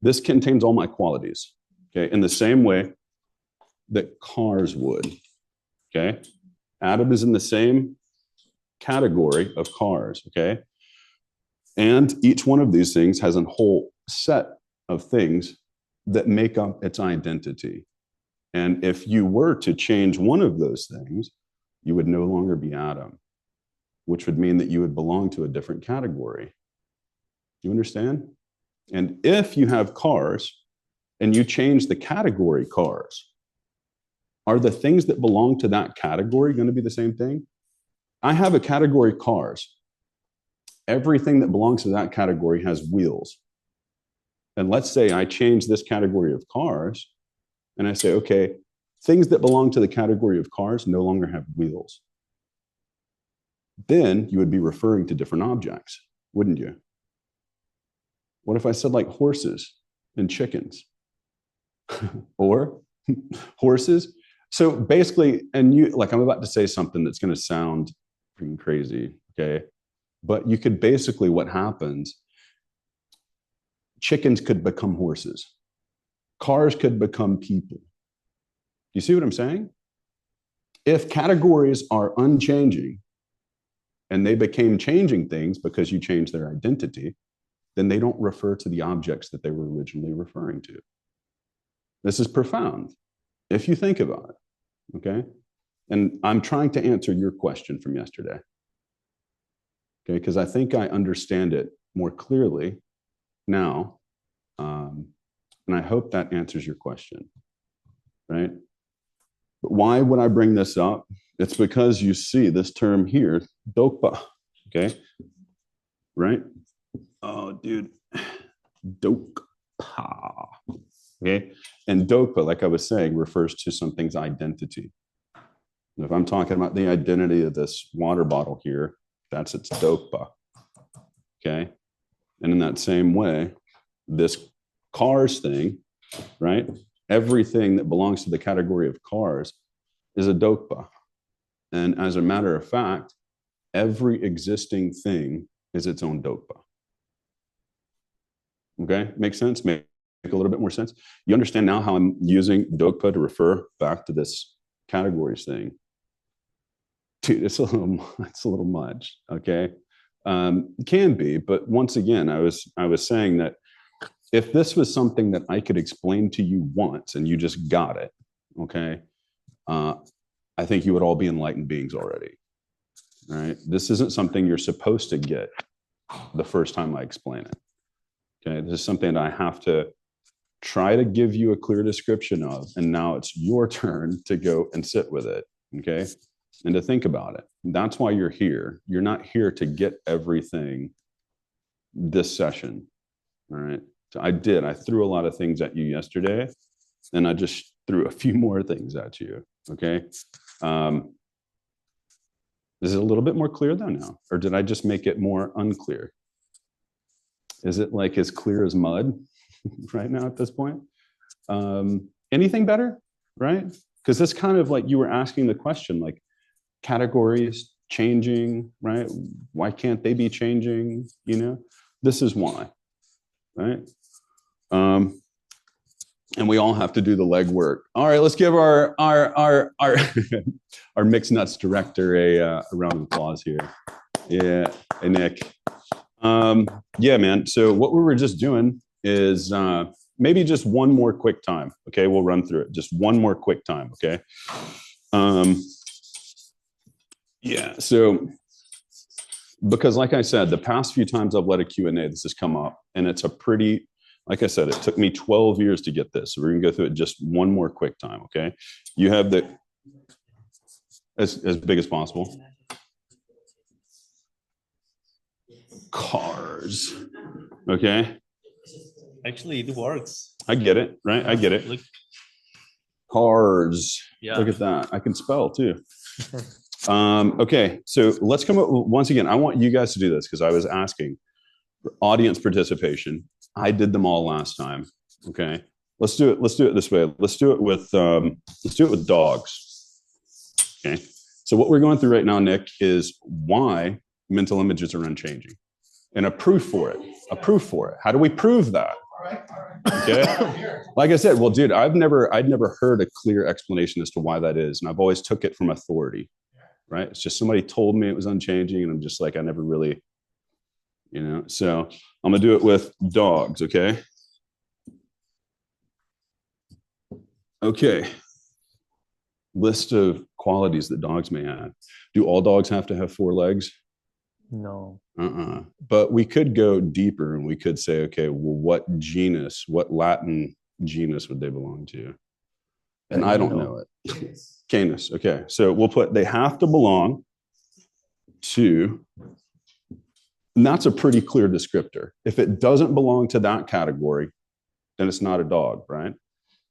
this contains all my qualities, okay? In the same way that cars would, okay? Adam is in the same category of cars, okay? And each one of these things has a whole set of things that make up its identity. And if you were to change one of those things, you would no longer be Adam, which would mean that you would belong to a different category. Do you understand? And if you have cars and you change the category cars, are the things that belong to that category going to be the same thing? I have a category cars. Everything that belongs to that category has wheels. And let's say I change this category of cars and I say, okay, things that belong to the category of cars no longer have wheels. Then you would be referring to different objects, wouldn't you? What if I said like horses and chickens? Or horses? So basically, and you, like, I'm about to say something that's going to sound freaking crazy, okay? But you could basically, what happens, chickens could become horses. Cars could become people. You see what I'm saying? If categories are unchanging and they became changing things because you changed their identity, then they don't refer to the objects that they were originally referring to. This is profound if you think about it, okay? And I'm trying to answer your question from yesterday, okay? Because I think I understand it more clearly now, and I hope that answers your question, right? But why would I bring this up? It's because you see this term here, dokpa, okay? Right? Oh, dude, dokpa, okay? And dokpa, like I was saying, refers to something's identity. And if I'm talking about the identity of this water bottle here, that's its dokpa, okay? And in that same way, this cars thing, right? Everything that belongs to the category of cars is a dokpa. And as a matter of fact, every existing thing is its own dokpa. Okay, makes sense? Make a little bit more sense? You understand now how I'm using dokpa to refer back to this categories thing? Dude, it's a little much, okay? Can be, but once again, I was saying that if this was something that I could explain to you once and you just got it, okay, I think you would all be enlightened beings already, right? This isn't something you're supposed to get the first time I explain it, okay? This is something that I have to try to give you a clear description of, and now it's your turn to go and sit with it, okay? And to think about it. That's why you're here. You're not here to get everything this session, all right? So I threw a lot of things at you yesterday, and I just threw a few more things at you, okay? Is it a little bit more clear though now? Or did I just make it more unclear? Is it like as clear as mud right now at this point? Anything better, right? Because this kind of like, you were asking the question, like, categories changing, right? Why can't they be changing? You know, this is why, right? And we all have to do the legwork. All right, let's give our our mixed nuts director a round of applause here. Yeah, hey Nick. Yeah, man. So what we were just doing is maybe just one more quick time. Okay, we'll run through it. Just one more quick time. Okay. Yeah. So because like I said, the past few times I've led a Q&A, this has come up, and it's a pretty Like I said, it took me 12 years to get this. So we're going to go through it just one more quick time, okay? You have the, as big as possible. Cars, okay? Actually, it works. I get it, right? I get it. Look, Cars. yeah. Look at that. I can spell too. Okay, so let's come up once again. I want you guys to do this because I was asking for audience participation. I did them all last time. Okay, let's do it. Let's do it this way. Let's do it with dogs. Okay, so what we're going through right now, Nick, is why mental images are unchanging, and a proof for it. A proof for it. How do we prove that? Okay. Like I said, well, dude, I'd never heard a clear explanation as to why that is, and I've always took it from authority. Right? It's just somebody told me it was unchanging, and I'm just like, I never really, So I'm gonna do it with dogs. Okay. Okay. List of qualities that dogs may have. Do all dogs have to have 4 legs? No. But we could go deeper and we could say, okay, well, what Latin genus would they belong to? And I don't know it. Canis. Okay. So we'll put, they have to belong to, and that's a pretty clear descriptor. If it doesn't belong to that category, then it's not a dog, right?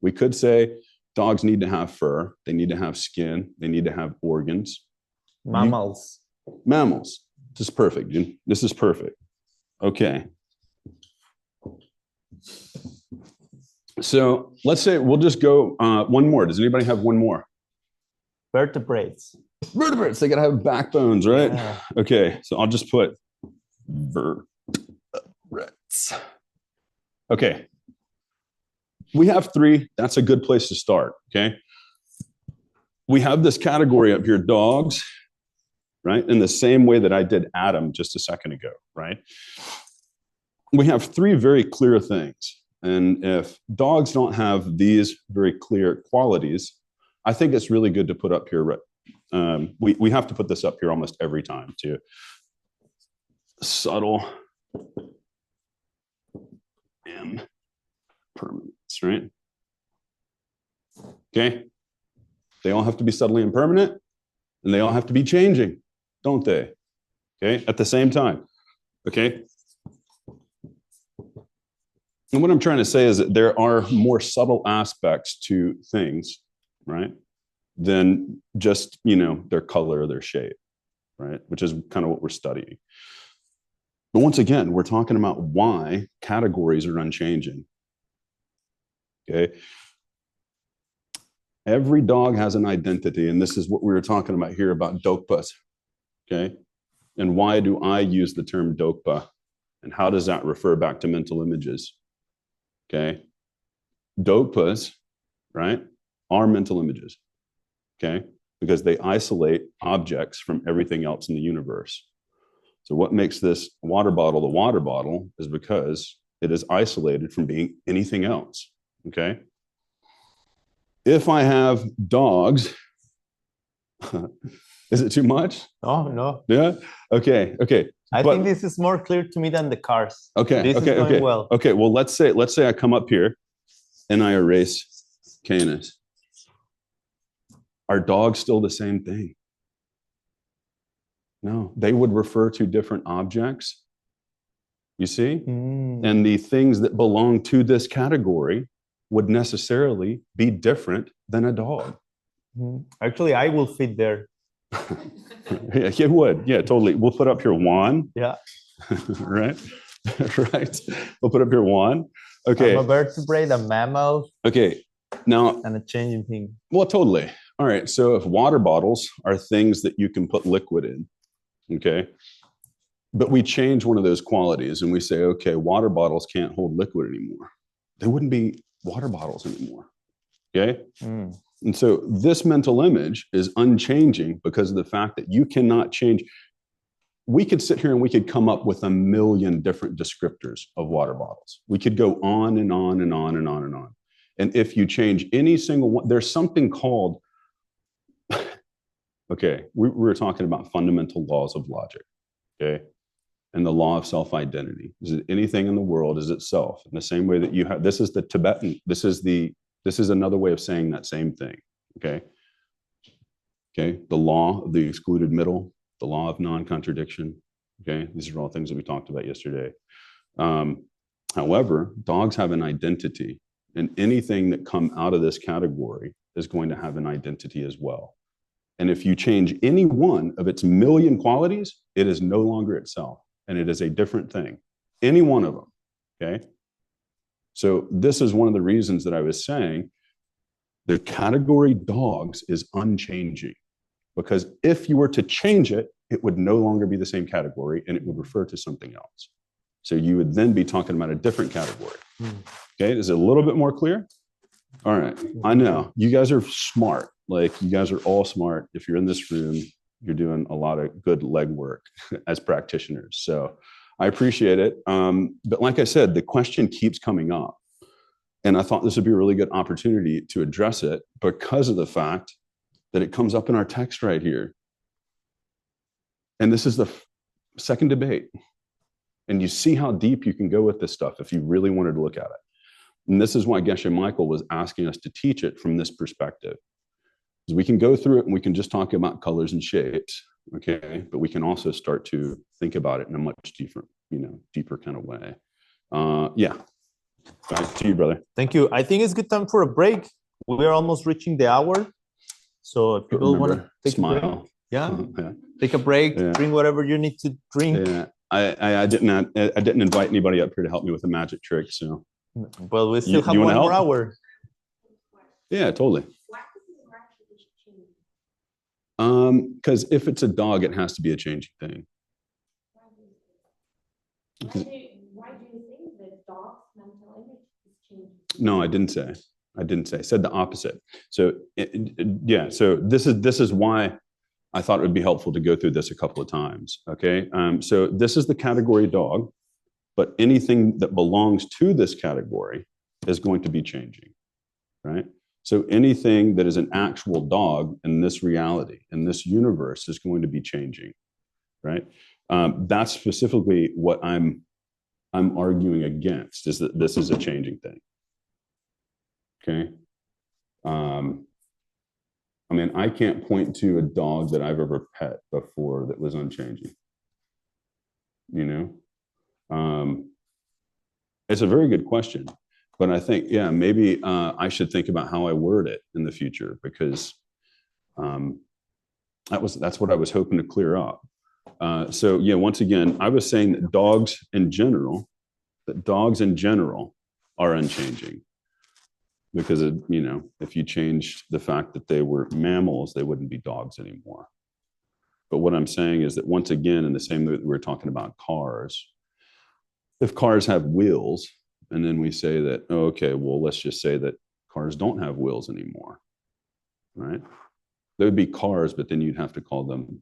We could say dogs need to have fur. They need to have skin. They need to have organs. Mammals. Mammals. This is perfect, dude. This is perfect. Okay. So let's say we'll just go one more. Does anybody have one more? Vertebrates. Vertebrates. They got to have backbones, right? Yeah. Okay. So I'll just put vertebrates. Okay. We have 3. That's a good place to start. Okay. We have this category up here, dogs. Right? In the same way that I did Adam just a second ago, right? We have 3 very clear things. And if dogs don't have these very clear qualities, I think it's really good to put up here. We have to put this up here almost every time too. Subtle impermanence, right? Okay. They all have to be subtly impermanent, and they all have to be changing, don't they? Okay, at the same time. Okay. And what I'm trying to say is that there are more subtle aspects to things, right, than just, their color, their shape, right, which is kind of what we're studying. But once again, we're talking about why categories are unchanging. Okay. Every dog has an identity, and this is what we were talking about here about dokpas. Okay. And why do I use the term dokpa? And how does that refer back to mental images? Okay. Dokpas, right, are mental images. Okay. Because they isolate objects from everything else in the universe. So what makes this water bottle the water bottle is because it is isolated from being anything else. Okay. If I have dogs, is it too much? Oh, no. Yeah. Okay. Okay. I think this is more clear to me than the cars. Okay. This okay. is going okay. well. Okay. Well, let's say I come up here and I erase Canis. Are dogs still the same thing? No, they would refer to different objects. You see? And the things that belong to this category would necessarily be different than a dog. Actually, I will fit there. Yeah, it would. Yeah, totally. We'll put up here Juan. Yeah. Right? Right. We'll put up here Juan. Okay. I'm a vertebrate, a mammal. Okay. Now. And a changing thing. Well, totally. All right. So if water bottles are things that you can put liquid in, okay, but we change one of those qualities and we say, okay, water bottles can't hold liquid anymore. They wouldn't be water bottles anymore. Okay. And so this mental image is unchanging because of the fact that you cannot change. We could sit here and we could come up with a million different descriptors of water bottles. We could go on and on and on and on and on. And if you change any single one, there's something called, okay, we were talking about fundamental laws of logic. Okay. and the law of self-identity. Is it anything in the world is itself? In the same way that you have, this is the Tibetan, this is another way of saying that same thing, okay? Okay, the law of the excluded middle, the law of non-contradiction, okay? These are all things that we talked about yesterday. However, dogs have an identity, and anything that come out of this category is going to have an identity as well. And if you change any one of its million qualities, it is no longer itself, and it is a different thing. Any one of them, okay? So this is one of the reasons that I was saying the category dogs is unchanging, because if you were to change it, it would no longer be the same category and it would refer to something else. So you would then be talking about a different category. Okay, is it a little bit more clear? All right, I know you guys are smart. Like, you guys are all smart. If you're in this room, you're doing a lot of good legwork as practitioners. So I appreciate it. But like I said, the question keeps coming up. And I thought this would be a really good opportunity to address it because of the fact that it comes up in our text right here. And this is the second debate. And you see how deep you can go with this stuff if you really wanted to look at it. And this is why Geshe Michael was asking us to teach it from this perspective. Because we can go through it and we can just talk about colors and shapes, okay? But we can also start to think about it in a much deeper, deeper kind of way. Yeah. Back to you, brother. Thank you. I think it's good time for a break. We're almost reaching the hour. So if people want to take a break, yeah, take a break, drink whatever you need to drink. Yeah. I didn't invite anybody up here to help me with a magic trick. So, well, we still have 1 more hour. Yeah, totally. Because if it's a dog, it has to be a changing thing. Why do you think that dogs' mental image is changing? No, I didn't say. I said the opposite. So yeah. So this is why I thought it would be helpful to go through this a couple of times. Okay. So this is the category dog, but anything that belongs to this category is going to be changing, right? So anything that is an actual dog in this reality, in this universe, is going to be changing, right? That's specifically what I'm arguing against, is that this is a changing thing. Okay. I mean, I can't point to a dog that I've ever pet before that was unchanging. It's a very good question, but I think, yeah, maybe I should think about how I word it in the future, because that's what I was hoping to clear up. So yeah, once again, I was saying that dogs in general are unchanging. Because if you changed the fact that they were mammals, they wouldn't be dogs anymore. But what I'm saying is that, once again, in the same way that we were talking about cars, if cars have wheels, and then we say that, oh, okay, well, let's just say that cars don't have wheels anymore, right? They would be cars, but then you'd have to call them,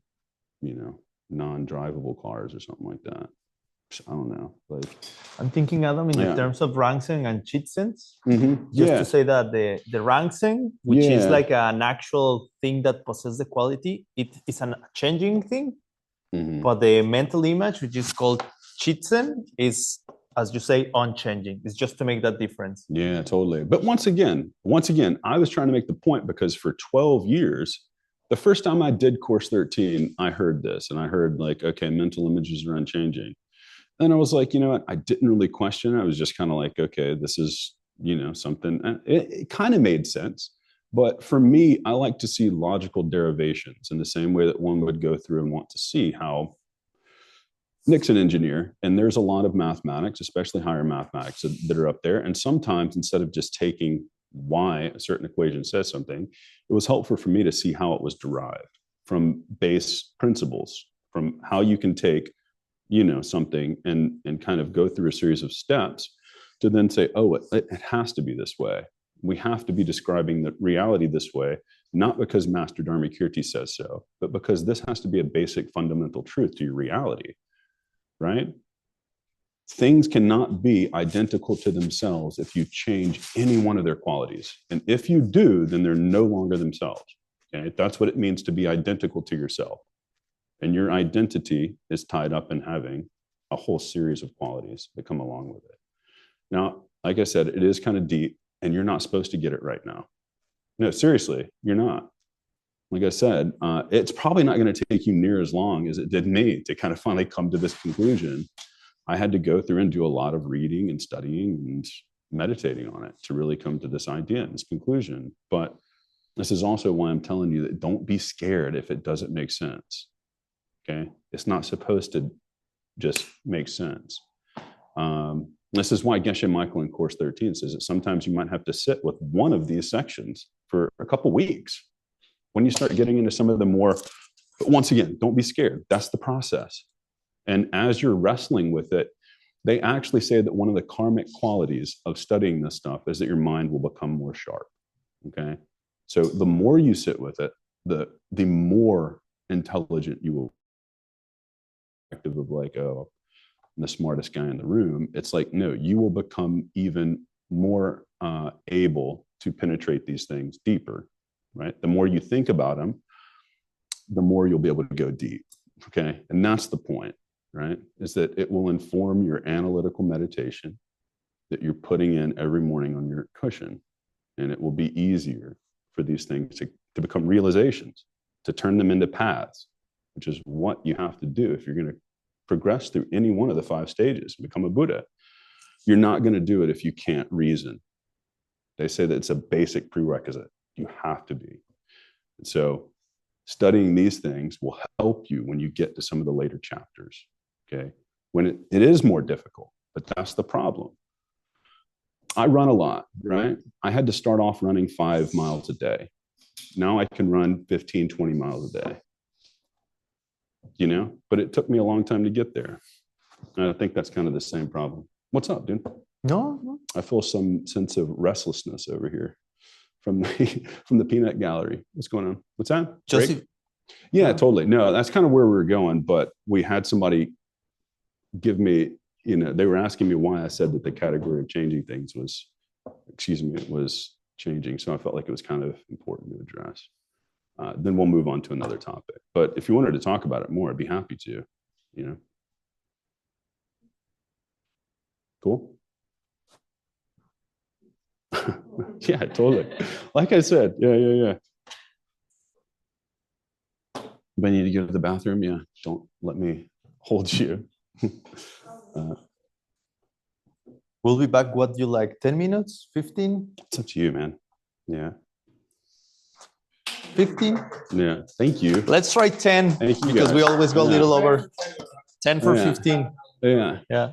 non-drivable cars or something like that. I don't know. Like, I'm thinking, Adam, in the terms of Rangsen and Chitsens. Mm-hmm. Just to say that the Rangsen, which is like an actual thing that possesses the quality, it is a changing thing. Mm-hmm. But the mental image, which is called Chitsen, is, as you say, unchanging. It's just to make that difference. Yeah, totally. But once again, I was trying to make the point, because for 12 years, the first time I did course 13, I heard this, and I heard like, okay, mental images are unchanging. And I was like, you know what? I didn't really question it. I was just kind of like, okay, this is, something. And it kind of made sense. But for me, I like to see logical derivations in the same way that one would go through and want to see how Nick's an engineer, and there's a lot of mathematics, especially higher mathematics, that are up there. And sometimes, instead of just taking why a certain equation says something, it was helpful for me to see how it was derived from base principles, from how you can take something and kind of go through a series of steps to then say, oh, it has to be this way. We have to be describing the reality this way, not because Master Dharmakirti says so, but because this has to be a basic fundamental truth to your reality, right? Things cannot be identical to themselves if you change any one of their qualities. And if you do, then they're no longer themselves. Okay? That's what it means to be identical to yourself. And your identity is tied up in having a whole series of qualities that come along with it. Now, like I said, it is kind of deep, and you're not supposed to get it right now. No, seriously, you're not. Like I said, it's probably not going to take you near as long as it did me to kind of finally come to this conclusion. I had to go through and do a lot of reading and studying and meditating on it to really come to this idea and this conclusion. But this is also why I'm telling you that don't be scared if it doesn't make sense. Okay. It's not supposed to just make sense. This is why Geshe Michael in course 13 says that sometimes you might have to sit with one of these sections for a couple weeks. When you start getting into some of the more, but once again, don't be scared. That's the process. And as you're wrestling with it, they actually say that one of the karmic qualities of studying this stuff is that your mind will become more sharp. Okay. So the more you sit with it, the more intelligent you will be. Of like, oh, I'm the smartest guy in the room. It's like, no, you will become even more able to penetrate these things deeper, right? The more you think about them, the more you'll be able to go deep. Okay. And that's the point, right? Is that it will inform your analytical meditation that you're putting in every morning on your cushion. And it will be easier for these things to become realizations, to turn them into paths, which is what you have to do if you're going to progress through any one of the 5 stages, become a Buddha. You're not going to do it if you can't reason. They say that it's a basic prerequisite. You have to be. And so studying these things will help you when you get to some of the later chapters, okay? When it is more difficult, but that's the problem. I run a lot, right? I had to start off running 5 miles a day. Now I can run 15, 20 miles a day, you know, but it took me a long time to get there. And I think that's kind of the same problem. What's up, dude? No. I feel some sense of restlessness over here from the peanut gallery. What's going on? What's that? Just Yeah, totally. No, that's kind of where we were going, but we had somebody give me, you know, they were asking me why I said that the category of changing things was, was changing. So I felt like it was kind of important to address. Then we'll move on to another topic. But if you wanted to talk about it more, I'd be happy to, you know. Cool. Yeah, totally. Like I said, yeah. If I need to go to the bathroom, yeah, don't let me hold you. We'll be back. What you like? 10 minutes? 15? It's up to you, man. Yeah. 15? Yeah. Thank you. Let's try 10 Thank you, because guys. we always go a Yeah. little over. 10 for Yeah. 15. Yeah. Yeah.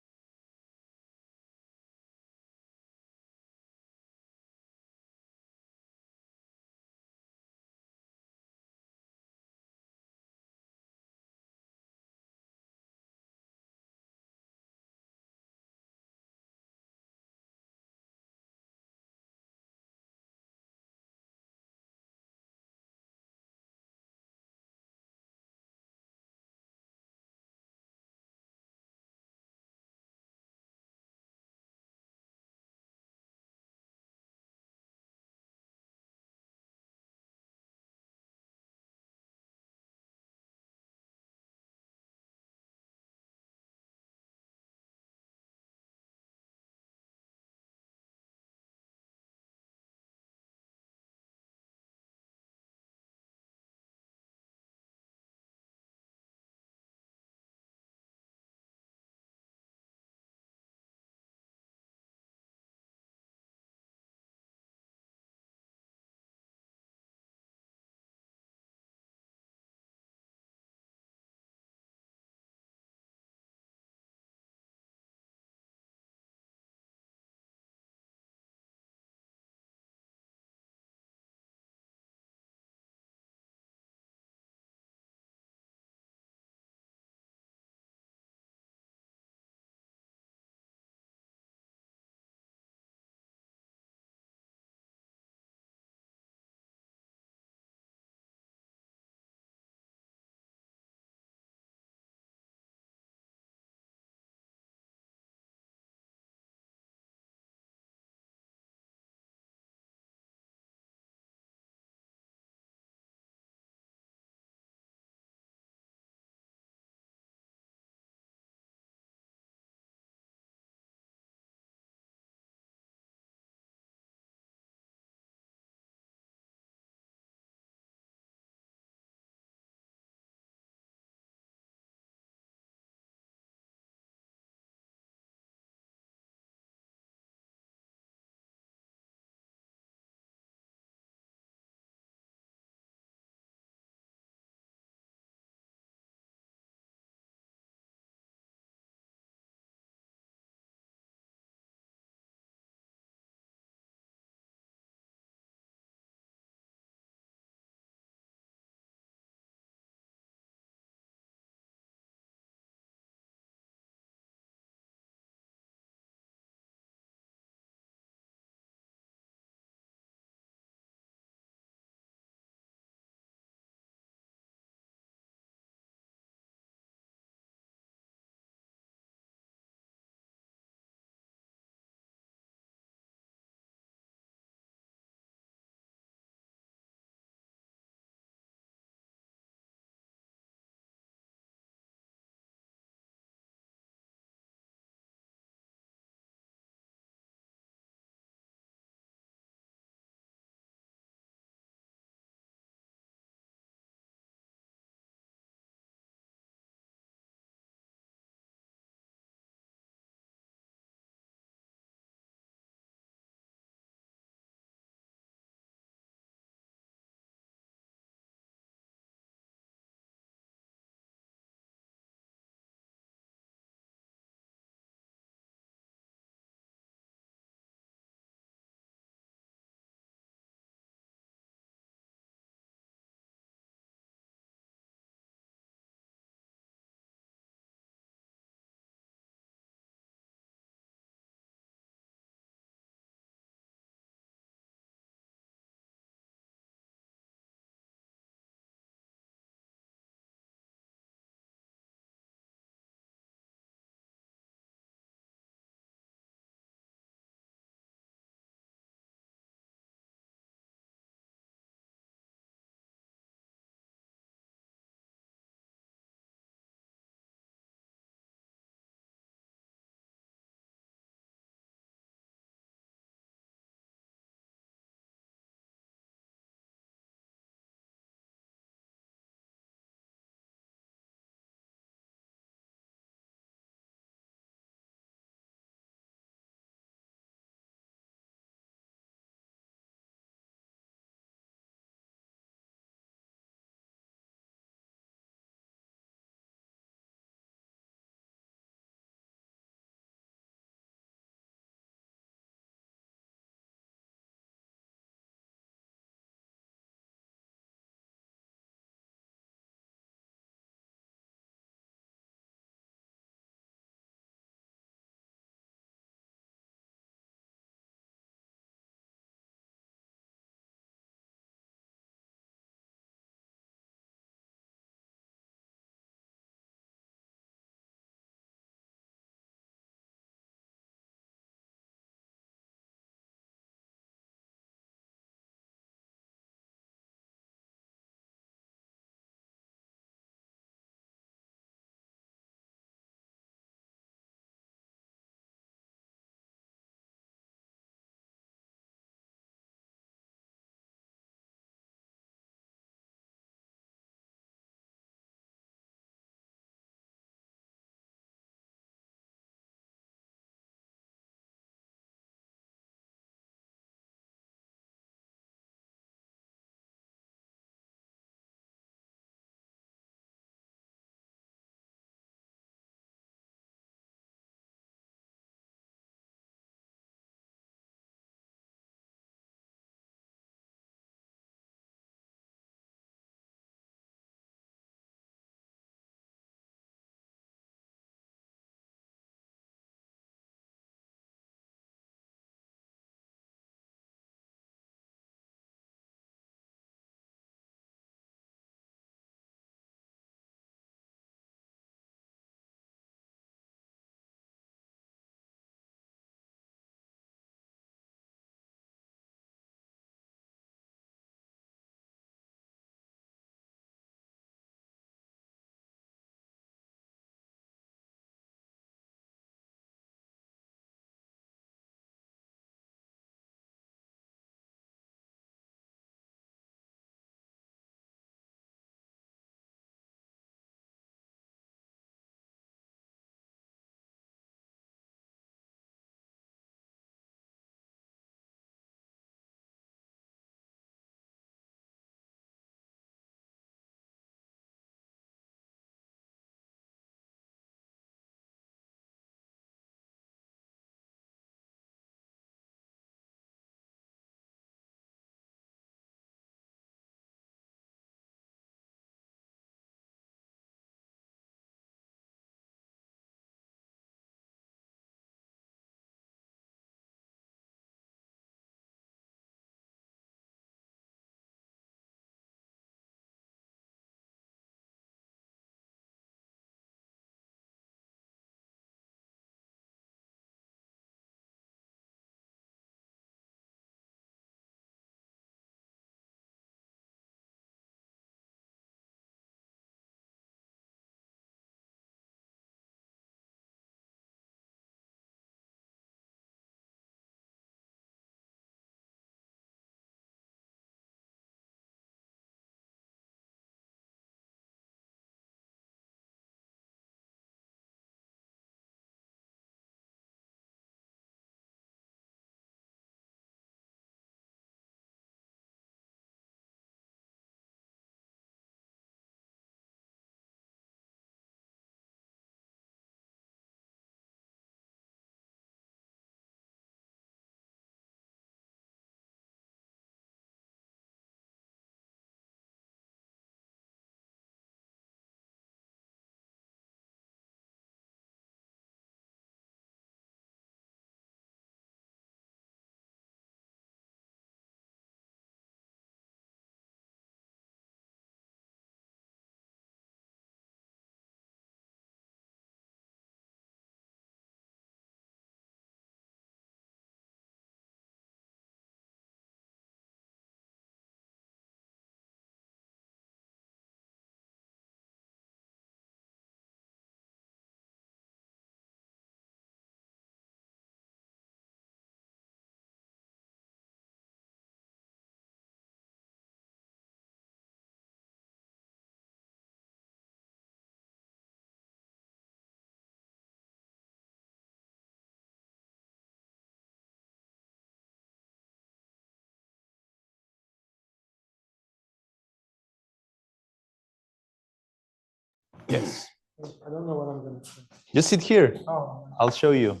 Yes. I don't know what I'm going to say. Just sit here. Oh, I'll show you.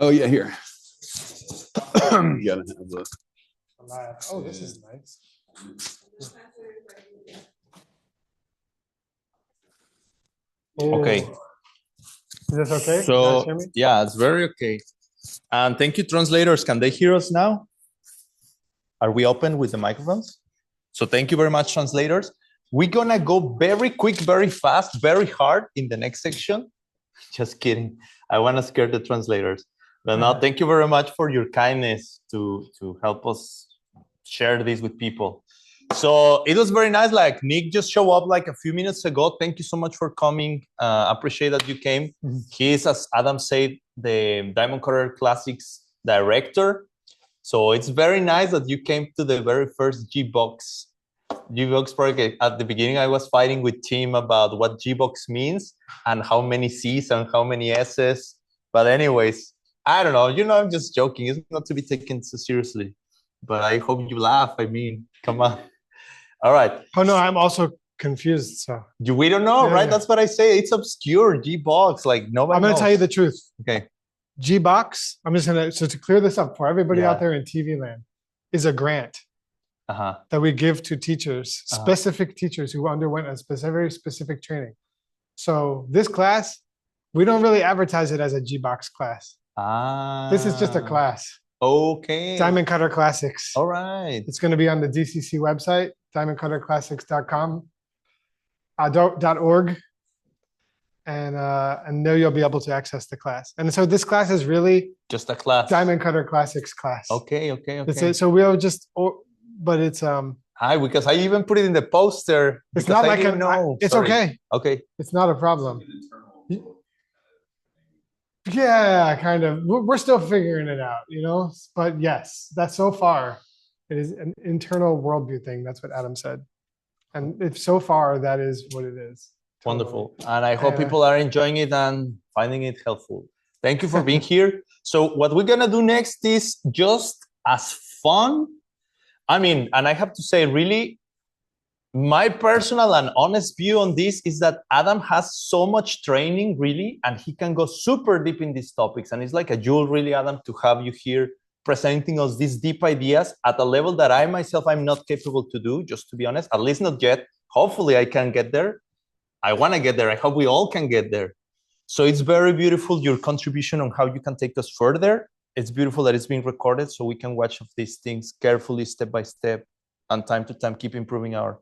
Oh yeah, here. You gotta have the. alive. Oh, this is nice. Okay. Oh. Is this okay? So, You guys hear me? yeah, it's very okay. And thank you, translators. Can they hear us now? Are we open with the microphones? So thank you very much, translators. We're gonna go very quick, very fast, very hard in the next section. Just kidding. I wanna scare the translators. But now, thank you very much for your kindness to help us share this with people. So it was very nice. Like Nick just showed up like a few minutes ago. Thank you so much for coming. Appreciate that you came. He is, as Adam said, the Diamond Cutter Classics director. So it's very nice that you came to the very first GBOCS project. At the beginning, I was fighting with Tim about what GBOCS means and how many C's and how many S's. But anyways, I don't know. I'm just joking. It's not to be taken so seriously. But I hope you laugh. I mean, come on. All right. Oh no, I'm also confused. So We don't know, Yeah, right? yeah. That's what I say. It's obscure. GBOCS, like nobody I'm going to tell you the knows. truth. Okay. GBOCS, I'm just going to, so to clear this up for everybody Yeah. out there in TV land, is a grant Uh-huh. that we give to teachers, Uh-huh. specific teachers who underwent a very specific training. So this class, we don't really advertise it as a GBOCS class. Ah. This is just a class. Okay. Diamond Cutter Classics. All right. It's going to be on the DCC website, diamondcutterclassics.com, .org, and there you'll be able to access the class. And so this class is really Just a class. Diamond Cutter Classics class. Okay. That's it. So we'll just, but it's Hi, because I even put it in the poster. it's because not I like didn't know. it's Sorry. okay. Okay. It's not a problem. Yeah, kind of. We're still figuring it out, But yes, that's so far. It is an internal worldview thing. That's what Adam said. And if so far, that is what it is. Totally. Wonderful. And I hope Yeah. people are enjoying it and finding it helpful. Thank you for being here. So what we're going to do next is just as fun. I mean, and I have to say, really, my personal and honest view on this is that Adam has so much training, really, and he can go super deep in these topics. And it's like a jewel, really, Adam, to have you here presenting us these deep ideas at a level that I myself, I'm not capable to do, just to be honest, at least not yet. Hopefully I can get there. I want to get there. I hope we all can get there. So it's very beautiful, your contribution on how you can take us further. It's beautiful that it's being recorded so we can watch these things carefully, step by step, and time to time keep improving our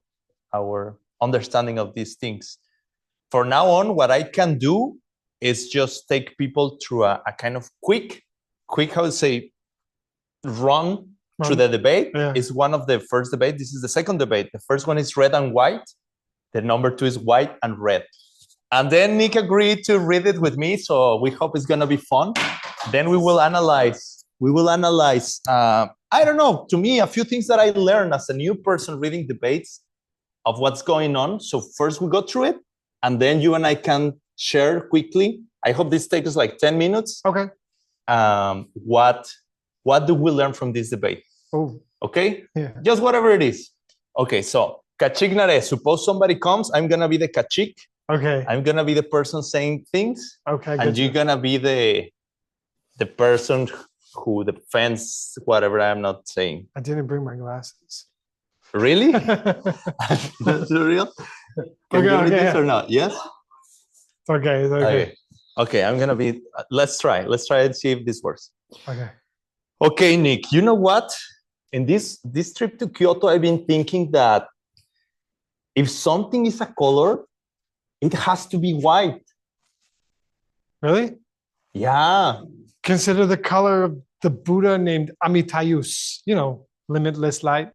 understanding of these things. For now on, what I can do is just take people through a kind of quick, I would say, run through the debate. Yeah. It's one of the first debate. This is the second debate. The first one is red and white. The number two is white and red. And then Nick agreed to read it with me, so we hope it's gonna be fun. Then we will analyze. I don't know, to me, a few things that I learned as a new person reading debates of what's going on. So first we go through it, and then you and I can share quickly. I hope this takes us like 10 minutes. Okay. What do we learn from this debate? Oh. Okay? Yeah. Just whatever it is. Okay, so Kachignare, suppose somebody comes, I'm gonna be the Kachik. Okay. I'm gonna be the person saying things. Okay. And you're gonna be the person who defends whatever I'm not saying. I didn't bring my glasses. Really? That's real? Can you read this or not? Yes? Okay. It's okay. Okay, I'm gonna be, let's try and see if this works. Okay. Okay, Nick, you know what? In this trip to Kyoto, I've been thinking that if something is a color, it has to be white. Really? Yeah. Consider the color of the Buddha named Amitayus, limitless light.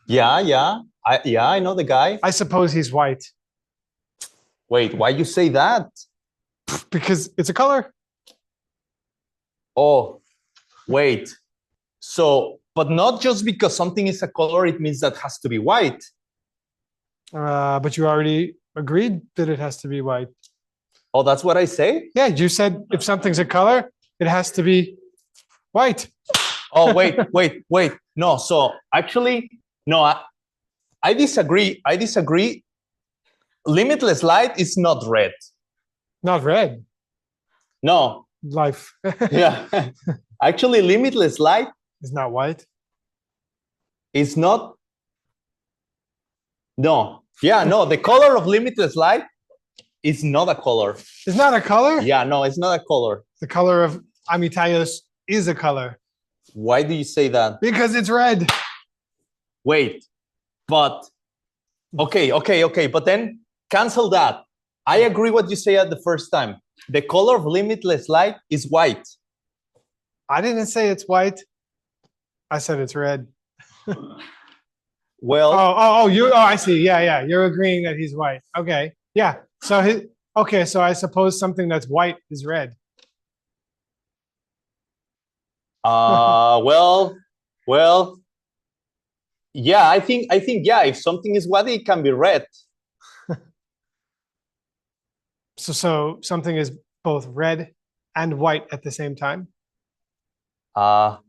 Yeah. I know the guy. I suppose he's white Wait, why you say that? because it's a color. Oh, wait. So, but not just because something is a color, it means that has to be white. But you already agreed that it has to be white. Oh, that's what I say? Yeah, you said if something's a color, it has to be white. Oh, wait. No, so actually, no, I disagree. I disagree. Limitless light is not red. Not red. No. Life Yeah. Actually, limitless light is not white. is not. No. Yeah, no. The color of limitless light is not a color. It's not a color? Yeah, no, it's not a color. The color of Amitayos is a color. Why do you say that? Because it's red. Wait, but okay. But then cancel that. I agree what you say at the first time. The color of limitless light is white. I didn't say it's white. I said it's red. Well, I see. Yeah. You're agreeing that he's white. Okay. Yeah. So so I suppose something that's white is red. well, yeah, I think yeah, if something is white, it can be red. So something is both red and white at the same time. Well,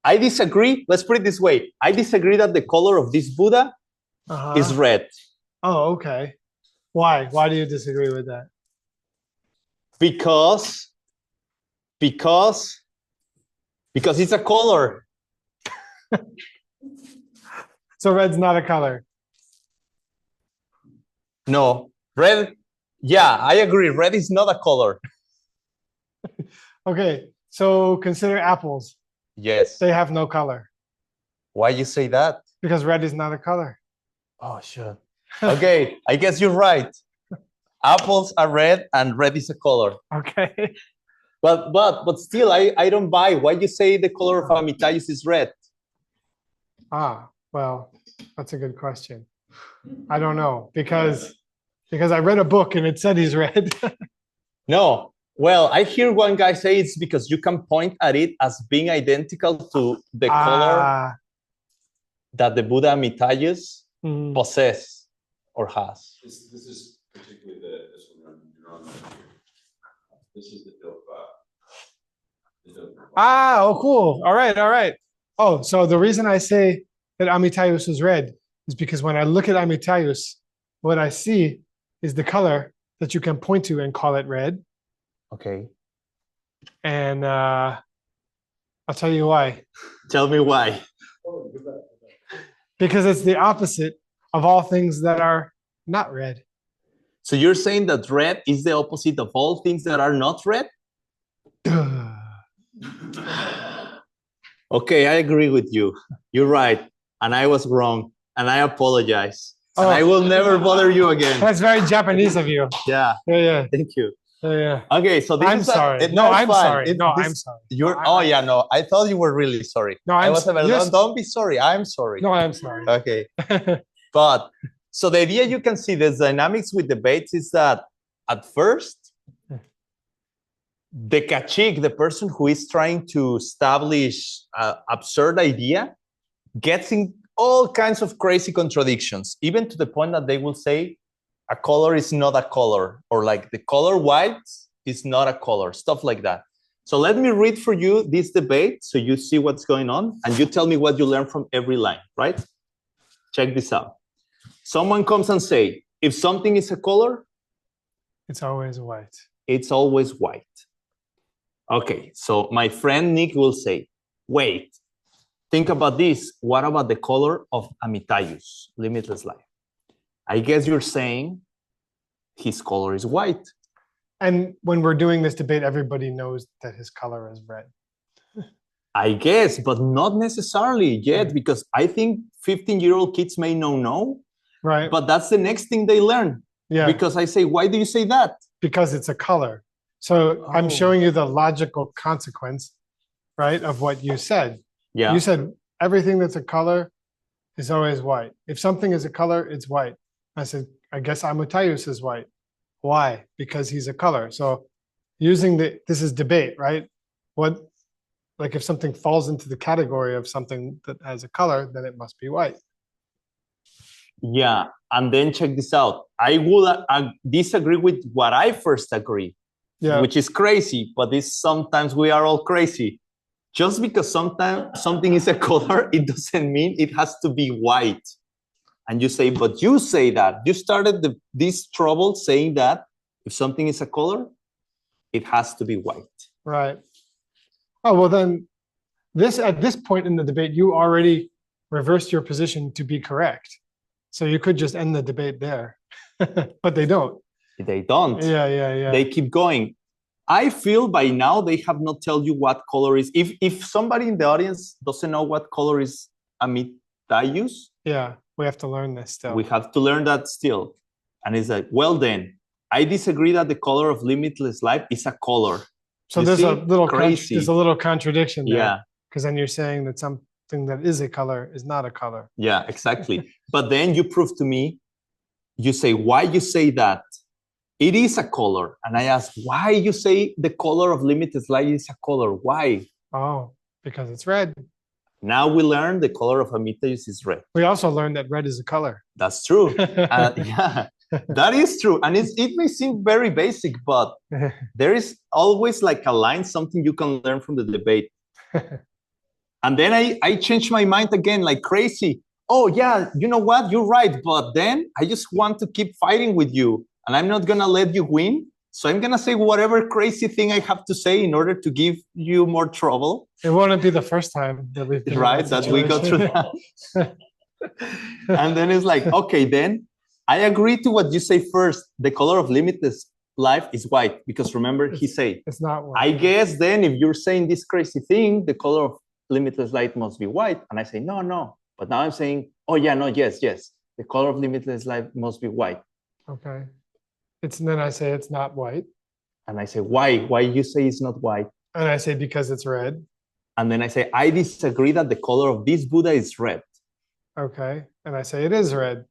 I disagree. Let's put it this way. I disagree that the color of this Buddha is red. Oh, okay. Why? Why do you disagree with that? Because it's a color. So red's not a color. No, red. Yeah, I agree. Red is not a color. Okay, so consider apples. Yes. They have no color Why you say that? because red is not a color. Oh, sure. Okay, I guess you're right. Apples are red and red is a color. Okay. But still, I don't buy. Why you say the color of Amitayus is red? Well, that's a good question. I don't know because I read a book and it said he's red. No. Well, I hear one guy say it's because you can point at it as being identical to the color that the Buddha Amitayus possess or has. This is particularly this one you're on here. This is the dope. Oh, cool. All right. Oh, so the reason I say that Amitayus is red is because when I look at Amitayus, what I see is the color that you can point to and call it red. Okay. And I'll tell you why. Tell me why. Because it's the opposite of all things that are not red. So you're saying that red is the opposite of all things that are not red? Okay, I agree with you. You're right. And I was wrong. And I apologize. And I will never bother you again. That's very Japanese of you. Yeah. Yeah. Thank you. Yeah. Okay, so this I'm is sorry. No, I'm sorry. No, I'm sorry. No, I thought you were really sorry. No, don't be sorry. I'm sorry. No, I'm sorry. Okay. But so the idea you can see the dynamics with debates is that at first, the kachik, the person who is trying to establish an absurd idea, gets in all kinds of crazy contradictions, even to the point that they will say a color is not a color, or like the color white is not a color, stuff like that. So let me read for you this debate so you see what's going on, and you tell me what you learn from every line, right? Check this out. Someone comes and say, if something is a color, it's always white. It's always white. Okay, so my friend Nick will say, wait, think about this. What about the color of Amitayus, limitless life? I guess you're saying his color is white. And when we're doing this debate, everybody knows that his color is red. I guess, but not necessarily yet, because I think 15-year-old kids may know. Right. But that's the next thing they learn. Yeah. Because I say, why do you say that? Because it's a color. So I'm showing you the logical consequence, right, of what you said. Yeah. You said everything that's a color is always white. If something is a color, it's white. I said, I guess Amitayus is white. Why? Because he's a color. So using this is debate, right? Like if something falls into the category of something that has a color, then it must be white. Yeah. And then check this out. I disagree with what I first agree, which is crazy, but sometimes we are all crazy. just because sometimes something is a color, it doesn't mean it has to be white. And you say, but you say that. You started this trouble saying that if something is a color, it has to be white. Right. Oh, well then, at this point in the debate, you already reversed your position to be correct. So you could just end the debate there, but they don't. They don't. Yeah. They keep going. I feel by now they have not tell you what color is. If somebody in the audience doesn't know what color is Amitayus, Yeah, we have to learn this still. we have to learn that still. And it's like, well then, I disagree that the color of limitless life is a color. So You there's see? a little Crazy. there's a little contradiction there. Yeah, Because then you're saying that something that is a color is not a color. yeah, exactly. But then you prove to me, you say, why you say that? It is a color. And I ask, why you say the color of limitless light is a color? Why? Oh, because it's red. Now we learn the color of Amitayus is red. We also learned that red is a color. That's true. Yeah, that is true. And it may seem very basic, but there is always like a line, something you can learn from the debate. And then I changed my mind again like crazy. Oh yeah, you know what? You're right. But then I just want to keep fighting with you. And I'm not going to let you win. So I'm going to say whatever crazy thing I have to say in order to give you more trouble. It won't be the first time that we've been in Right, that we go through that. And then it's like, okay, then I agree to what you say first. The color of limitless life is white. Because remember, he said, It's not white. I guess then if you're saying this crazy thing, the color of limitless light must be white. And I say, no. But now I'm saying, oh yeah, no, yes. The color of limitless light must be white. Okay. Then I say it's not white. And I say, why? Why you say it's not white? And I say because it's red. And then I say, I disagree that the color of this Buddha is red. Okay. And I say it is red.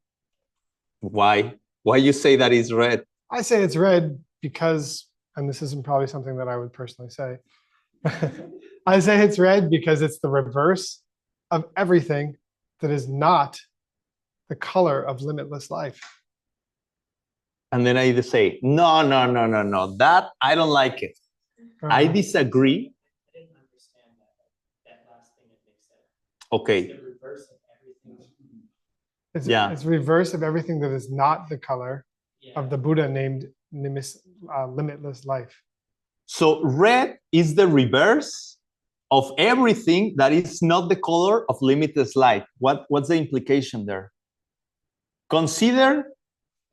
Why? Why you say that is red? I say it's red because, and this isn't probably something that I would personally say. I say it's red because it's the reverse of everything that is not the color of limitless life. And then I either say, no, that I don't like it. I disagree. I didn't understand that last thing that makes sense. Okay. The reverse of everything. It's reverse of everything that is not the color of the Buddha named limitless life. So red is the reverse of everything that is not the color of limitless light. What's the implication there? Consider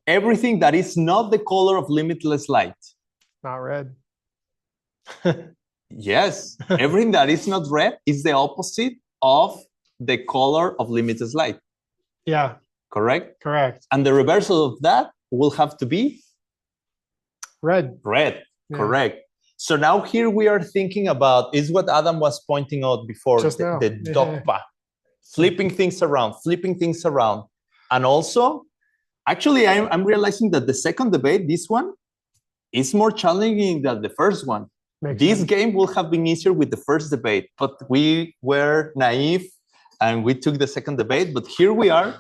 everything that is not the color of limitless light. Not red. Yes, everything that is not red is the opposite of the color of limitless light. Yeah. Correct? Correct. And the reversal of that will have to be Red. red. Yeah. Correct. So now here we are thinking about is what Adam was pointing out before, Just now. the dogpa, flipping things around. And also, actually, I'm realizing that the second debate, this one, is more challenging than the first one. This game will have been easier with the first debate, but we were naive and we took the second debate. But here we are.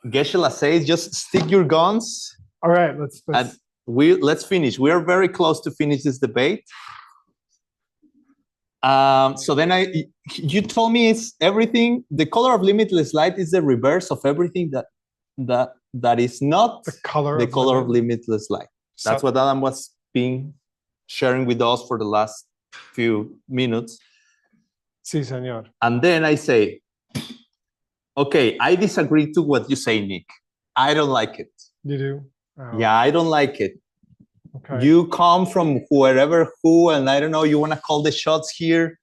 Geshe says, just stick your guns. All right, Let's finish. We are very close to finish this debate. So then you told me it's everything. The color of limitless light is the reverse of everything that is not the color of limitless light. That's what Adam was sharing with us for the last few minutes. Sí, señor. And then I say, okay, I disagree to what you say, Nick. I don't like it. You do? Oh. Yeah, I don't like it. Okay. You come from wherever and I don't know, you want to call the shots here.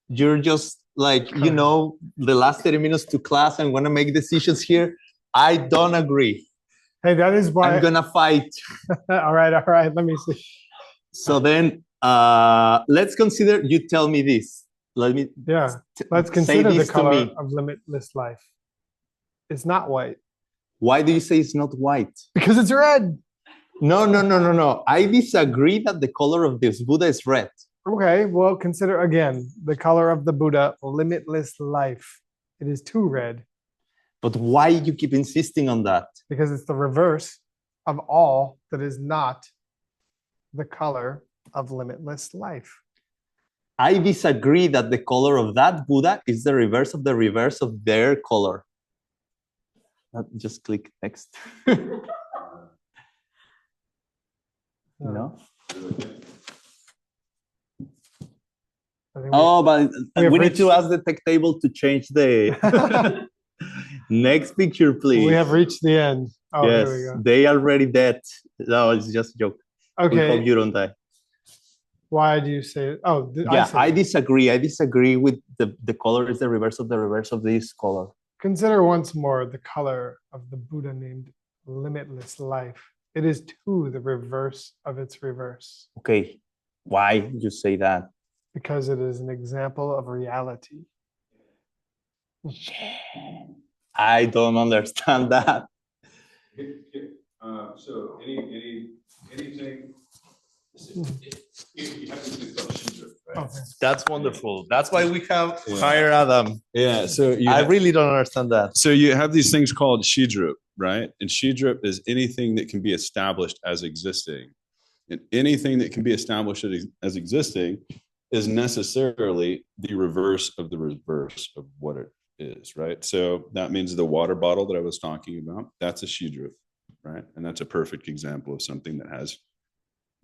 You're just like, the last 30 minutes to class and want to make decisions here. I don't agree. Hey, that is why I'm going to fight. All right. Let me see. So then let's consider, you tell me this. Let's consider the color of limitless life. It's not white. Why do you say it's not white? Because it's red. No. I disagree that the color of this Buddha is red. Okay, well, consider again the color of the Buddha, limitless life. It is too red. But why you keep insisting on that? Because it's the reverse of all that is not the color of limitless life. I disagree that the color of that Buddha is the reverse of their color. Just click next. No? I think Oh, but have we need to reached- ask the tech table to change the next picture, please. we have reached the end. Oh, Yes, here we go. they already dead. No, it's just a joke. We hope Okay. you don't die. Why do you say? Oh, Yeah, said I it. disagree. I disagree with the color is the reverse of this color. Consider once more the color of the Buddha named limitless life. It is too the reverse of its reverse Okay, why you say that? because it is an example of reality. I don't understand that. So anything. You have to do Shidra, right? Okay. That's wonderful. That's why we have Yeah. hired Adam. Yeah. So I really don't understand that. So you have these things called Shidrup, right? And Shidrup is anything that can be established as existing. And anything that can be established as existing is necessarily the reverse of what it is, right? So that means the water bottle that I was talking about, that's a Shidrup, right? And that's a perfect example of something that has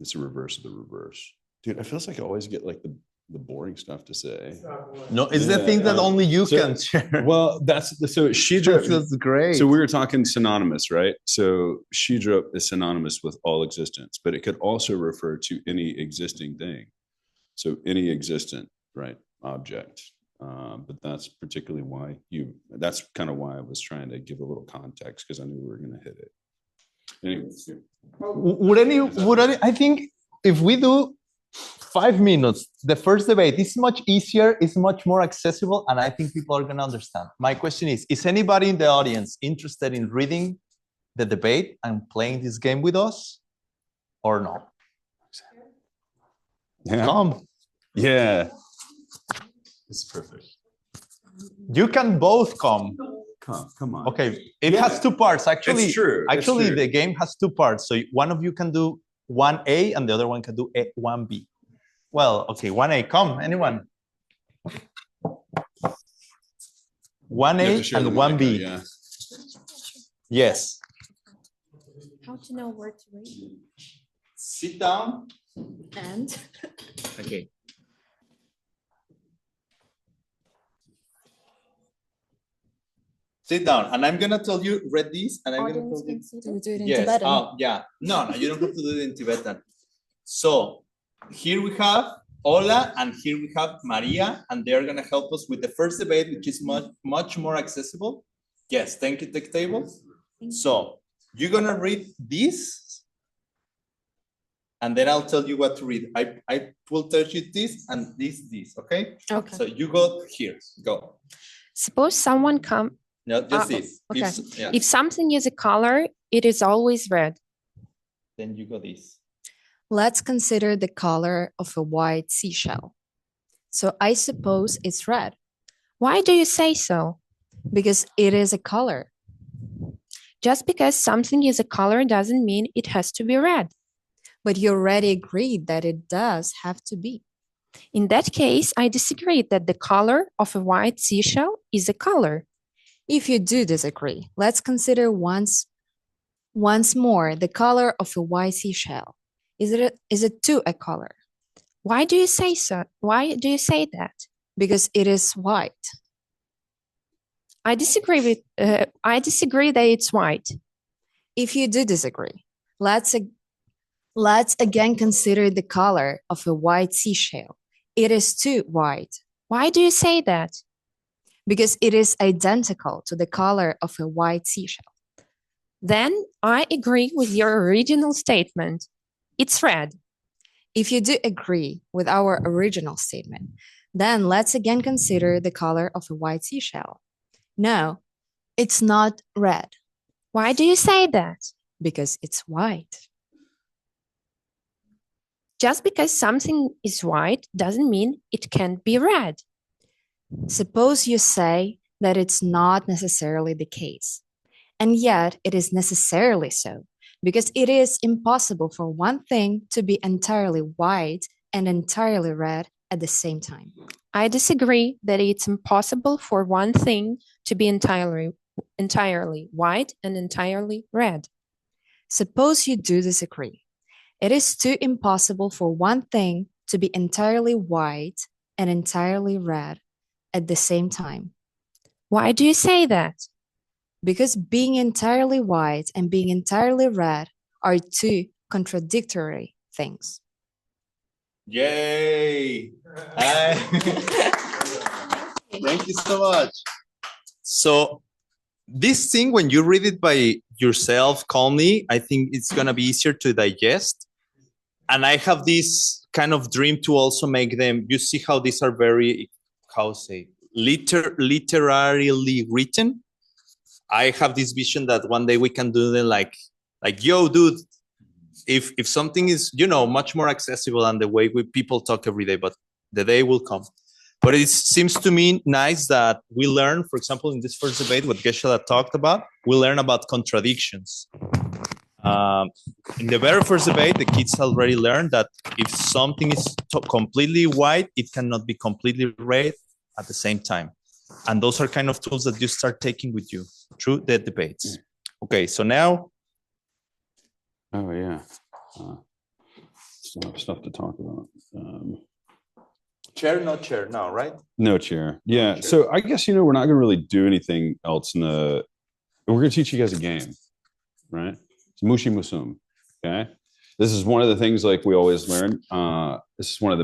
it's a reverse of the reverse. Dude, it feels like I always get like the boring stuff to say. No, it's the Yeah, thing that only you so- can share. Well, so Shidrup. That's great. So we were talking synonymous, right? So Shidrup is synonymous with all existence, but it could also refer to any existing thing. So any existent, right, object. But that's particularly why that's kind of why I was trying to give a little context because I knew we were going to hit it. Anyways, I think if we do 5 minutes, the first debate is much easier, it's much more accessible, and I think people are going to understand. My question is anybody in the audience interested in reading the debate and playing this game with us or no? yeah, Come. yeah, it's perfect. You can both come. Come on. Okay, it has 2 parts. Actually, It's true. It's Actually, true. the game has 2 parts. So one of you can do 1A and the other one can do 1B. Well, okay, 1A. Come, anyone? 1A and 1B. Yeah. Yes. How to know where to read? Sit down. And Okay. Sit down, and I'm gonna tell you, read this, and I'm gonna tell audience you. can see Do we them? do it in Yes. Tibetan? Yeah. No, you don't have to do it in Tibetan. So here we have Ola, and here we have Maria, and they're gonna help us with the first debate, which is much more accessible. Yes, thank you, Tech Table. So you're gonna read this, and then I'll tell you what to read. I will tell you this and this, okay? Okay. So you go here. Go. Suppose someone come. No, just this. okay. Yeah. If something is a color, it is always red. Then you go this. Let's consider the color of a white seashell. So I suppose it's red. Why do you say so? Because it is a color. Just because something is a color doesn't mean it has to be red. But you already agreed that it does have to be. In that case, I disagree that the color of a white seashell is a color. If you do disagree, let's consider once more the color of a white seashell. Is it too a color? Why do you say so? Why do you say that? Because it is white. I disagree that it's white. If you do disagree, let's again consider the color of a white seashell. It is too white. Why do you say that? Because it is identical to the color of a white seashell. Then I agree with your original statement. It's red. If you do agree with our original statement, then let's again consider the color of a white seashell. No, it's not red. Why do you say that? Because it's white. Just because something is white doesn't mean it can't be red. Suppose you say that it's not necessarily the case, and yet it is necessarily so, because it is impossible for one thing to be entirely white and entirely red at the same time. I disagree that it's impossible for one thing to be entirely white and entirely red. Suppose you do disagree. It is too impossible for one thing to be entirely white and entirely red at the same time. Why do you say that? Because being entirely white and being entirely red are two contradictory things. Yay! Thank you so much. So this thing, when you read it by yourself calmly, I think it's gonna be easier to digest. And I have this kind of dream to also make them, you see how these are very, how say, literarily written. I have this vision that one day we can do them like, yo, dude, if something is, you know, much more accessible than the way people talk every day, but the day will come. But it seems to me nice that we learn, for example, in this first debate, what Geshe talked about, we learn about contradictions. In the very first debate, the kids already learned that if something is completely white, it cannot be completely red at the same time. And those are kind of tools that you start taking with you through the debates. Okay, so now. Oh, yeah. Still have stuff to talk about. Chair, no chair now, right? No chair. Yeah. chair. So I guess, we're not going to really do anything else we're going to teach you guys a game, right? It's Mushi Musum. Okay. This is one of the things like we always learn. This is one of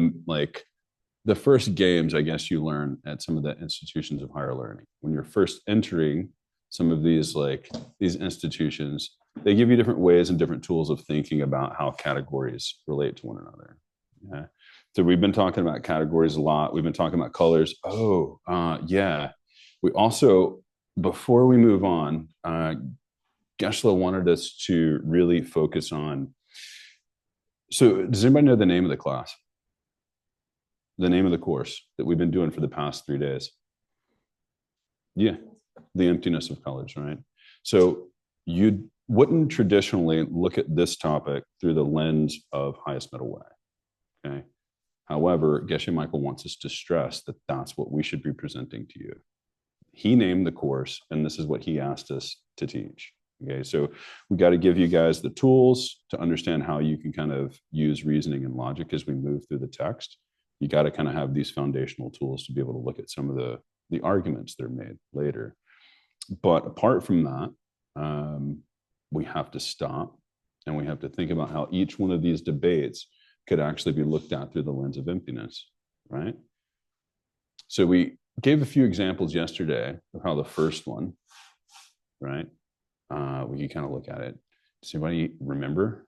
the first games, I guess, you learn at some of the institutions of higher learning. When you're first entering some of these institutions, they give you different ways and different tools of thinking about how categories relate to one another. Yeah. So we've been talking about categories a lot. We've been talking about colors. Yeah. We also, before we move on, Geshe wanted us to really focus on. So does anybody know the name of the class? The name of the course that we've been doing for the past 3 days? Yeah, the emptiness of colors, right? So you wouldn't traditionally look at this topic through the lens of highest middle way, okay? However, Geshe Michael wants us to stress that that's what we should be presenting to you. He named the course, and this is what he asked us to teach. Okay, so we got to give you guys the tools to understand how you can kind of use reasoning and logic as we move through the text. You got to kind of have these foundational tools to be able to look at some of the arguments that are made later. But apart from that, we have to stop and we have to think about how each one of these debates could actually be looked at through the lens of emptiness, right? So we gave a few examples yesterday of how the first one, right? We could kind of look at it. Does anybody remember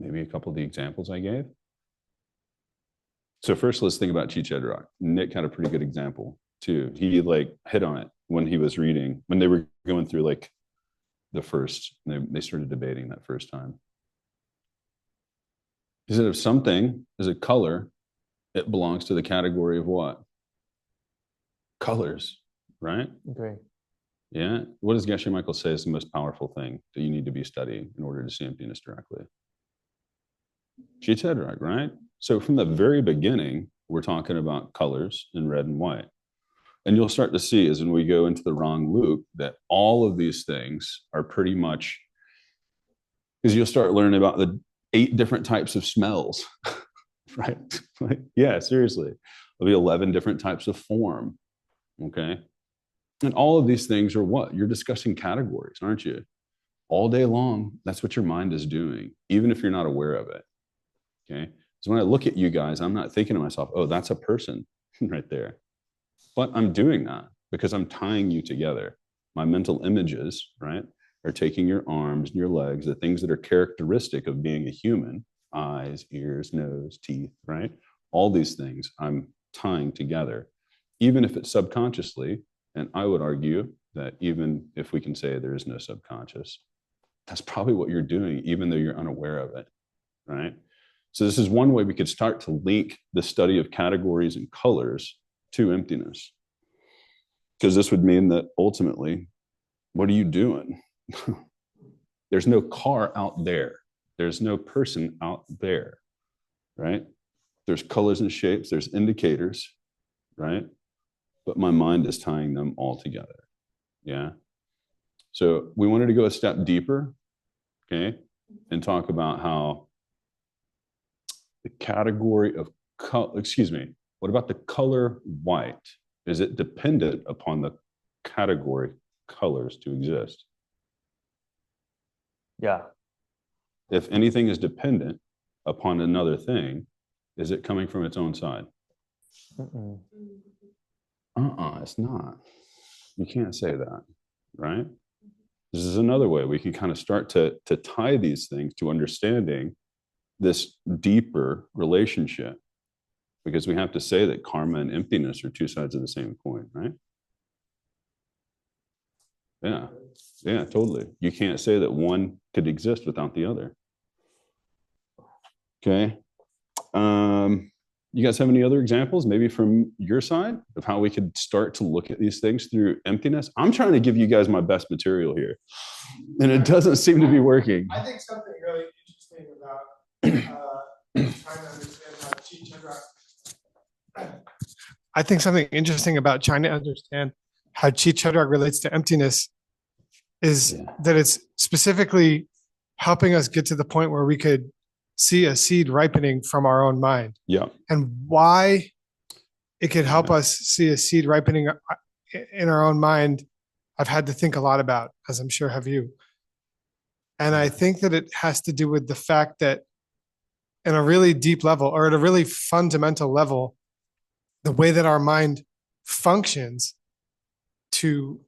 maybe a couple of the examples I gave? So first, let's think about Chichedrock. Nick had a pretty good example too. He hit on it when he was reading, when they were going through the first, they started debating that first time. Is it if something is a color, it belongs to the category of what? Colors, right? Okay. Yeah. What does Geshe Michael say is the most powerful thing that you need to be studying in order to see emptiness directly? Chichedrock, right? So from the very beginning, we're talking about colors in red and white. And you'll start to see as when we go into the wrong loop that all of these things are pretty much, because you'll start learning about the 8 different types of smells, right? Yeah, seriously. There'll be 11 different types of form, okay? And all of these things are what? You're discussing categories, aren't you? All day long, that's what your mind is doing, even if you're not aware of it, okay? So when I look at you guys, I'm not thinking to myself, oh, that's a person right there. But I'm doing that because I'm tying you together. My mental images, right, are taking your arms and your legs, the things that are characteristic of being a human, eyes, ears, nose, teeth, right? All these things I'm tying together, even if it's subconsciously. And I would argue that even if we can say there is no subconscious, that's probably what you're doing, even though you're unaware of it, right? So this is one way we could start to link the study of categories and colors to emptiness. Because this would mean that ultimately, what are you doing? There's no car out there. There's no person out there, right? There's colors and shapes, there's indicators, right? But my mind is tying them all together. Yeah. So we wanted to go a step deeper, okay, and talk about how the category of color, excuse me, what about the color white? Is it dependent upon the category colors to exist? Yeah. If anything is dependent upon another thing, is it coming from its own side? Mm-mm. It's not. You can't say that, right? This is another way we can kind of start to tie these things to understanding this deeper relationship, because we have to say that karma and emptiness are two sides of the same coin, right? Yeah, yeah, totally. You can't say that one could exist without the other. Okay. You guys have any other examples, maybe from your side, of how we could start to look at these things through emptiness? I'm trying to give you guys my best material here, and it doesn't seem to be working. I think something really interesting about trying to understand how Chi Chudrak. I think something interesting about trying to understand how Chi Chudrak relates to emptiness is that it's specifically helping us get to the point where we could see a seed ripening from our own mind. Yeah. And why it could help us see a seed ripening in our own mind, I've had to think a lot about, as I'm sure have you. And I think that it has to do with the fact that in a really deep level, or at a really fundamental level, the way that our mind functions to,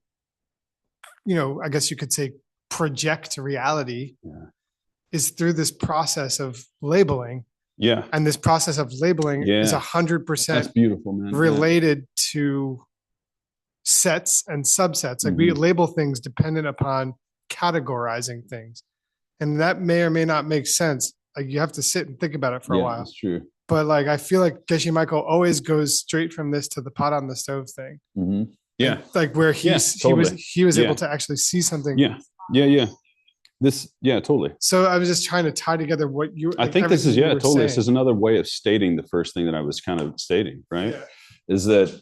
I guess you could say project reality is through this process of labeling. Yeah. And this process of labeling is 100% That's beautiful, man. related to sets and subsets. Like we label things dependent upon categorizing things. And that may or may not make sense. Like you have to sit and think about it for a while. That's true. But like I feel like Geshe Michael always goes straight from this to the pot on the stove thing. Yeah. Like where he was able to actually see something. Yeah. Totally. So I was just trying to tie together what you. I think this is totally. This is another way of stating the first thing that I was kind of stating, right? Yeah. Is that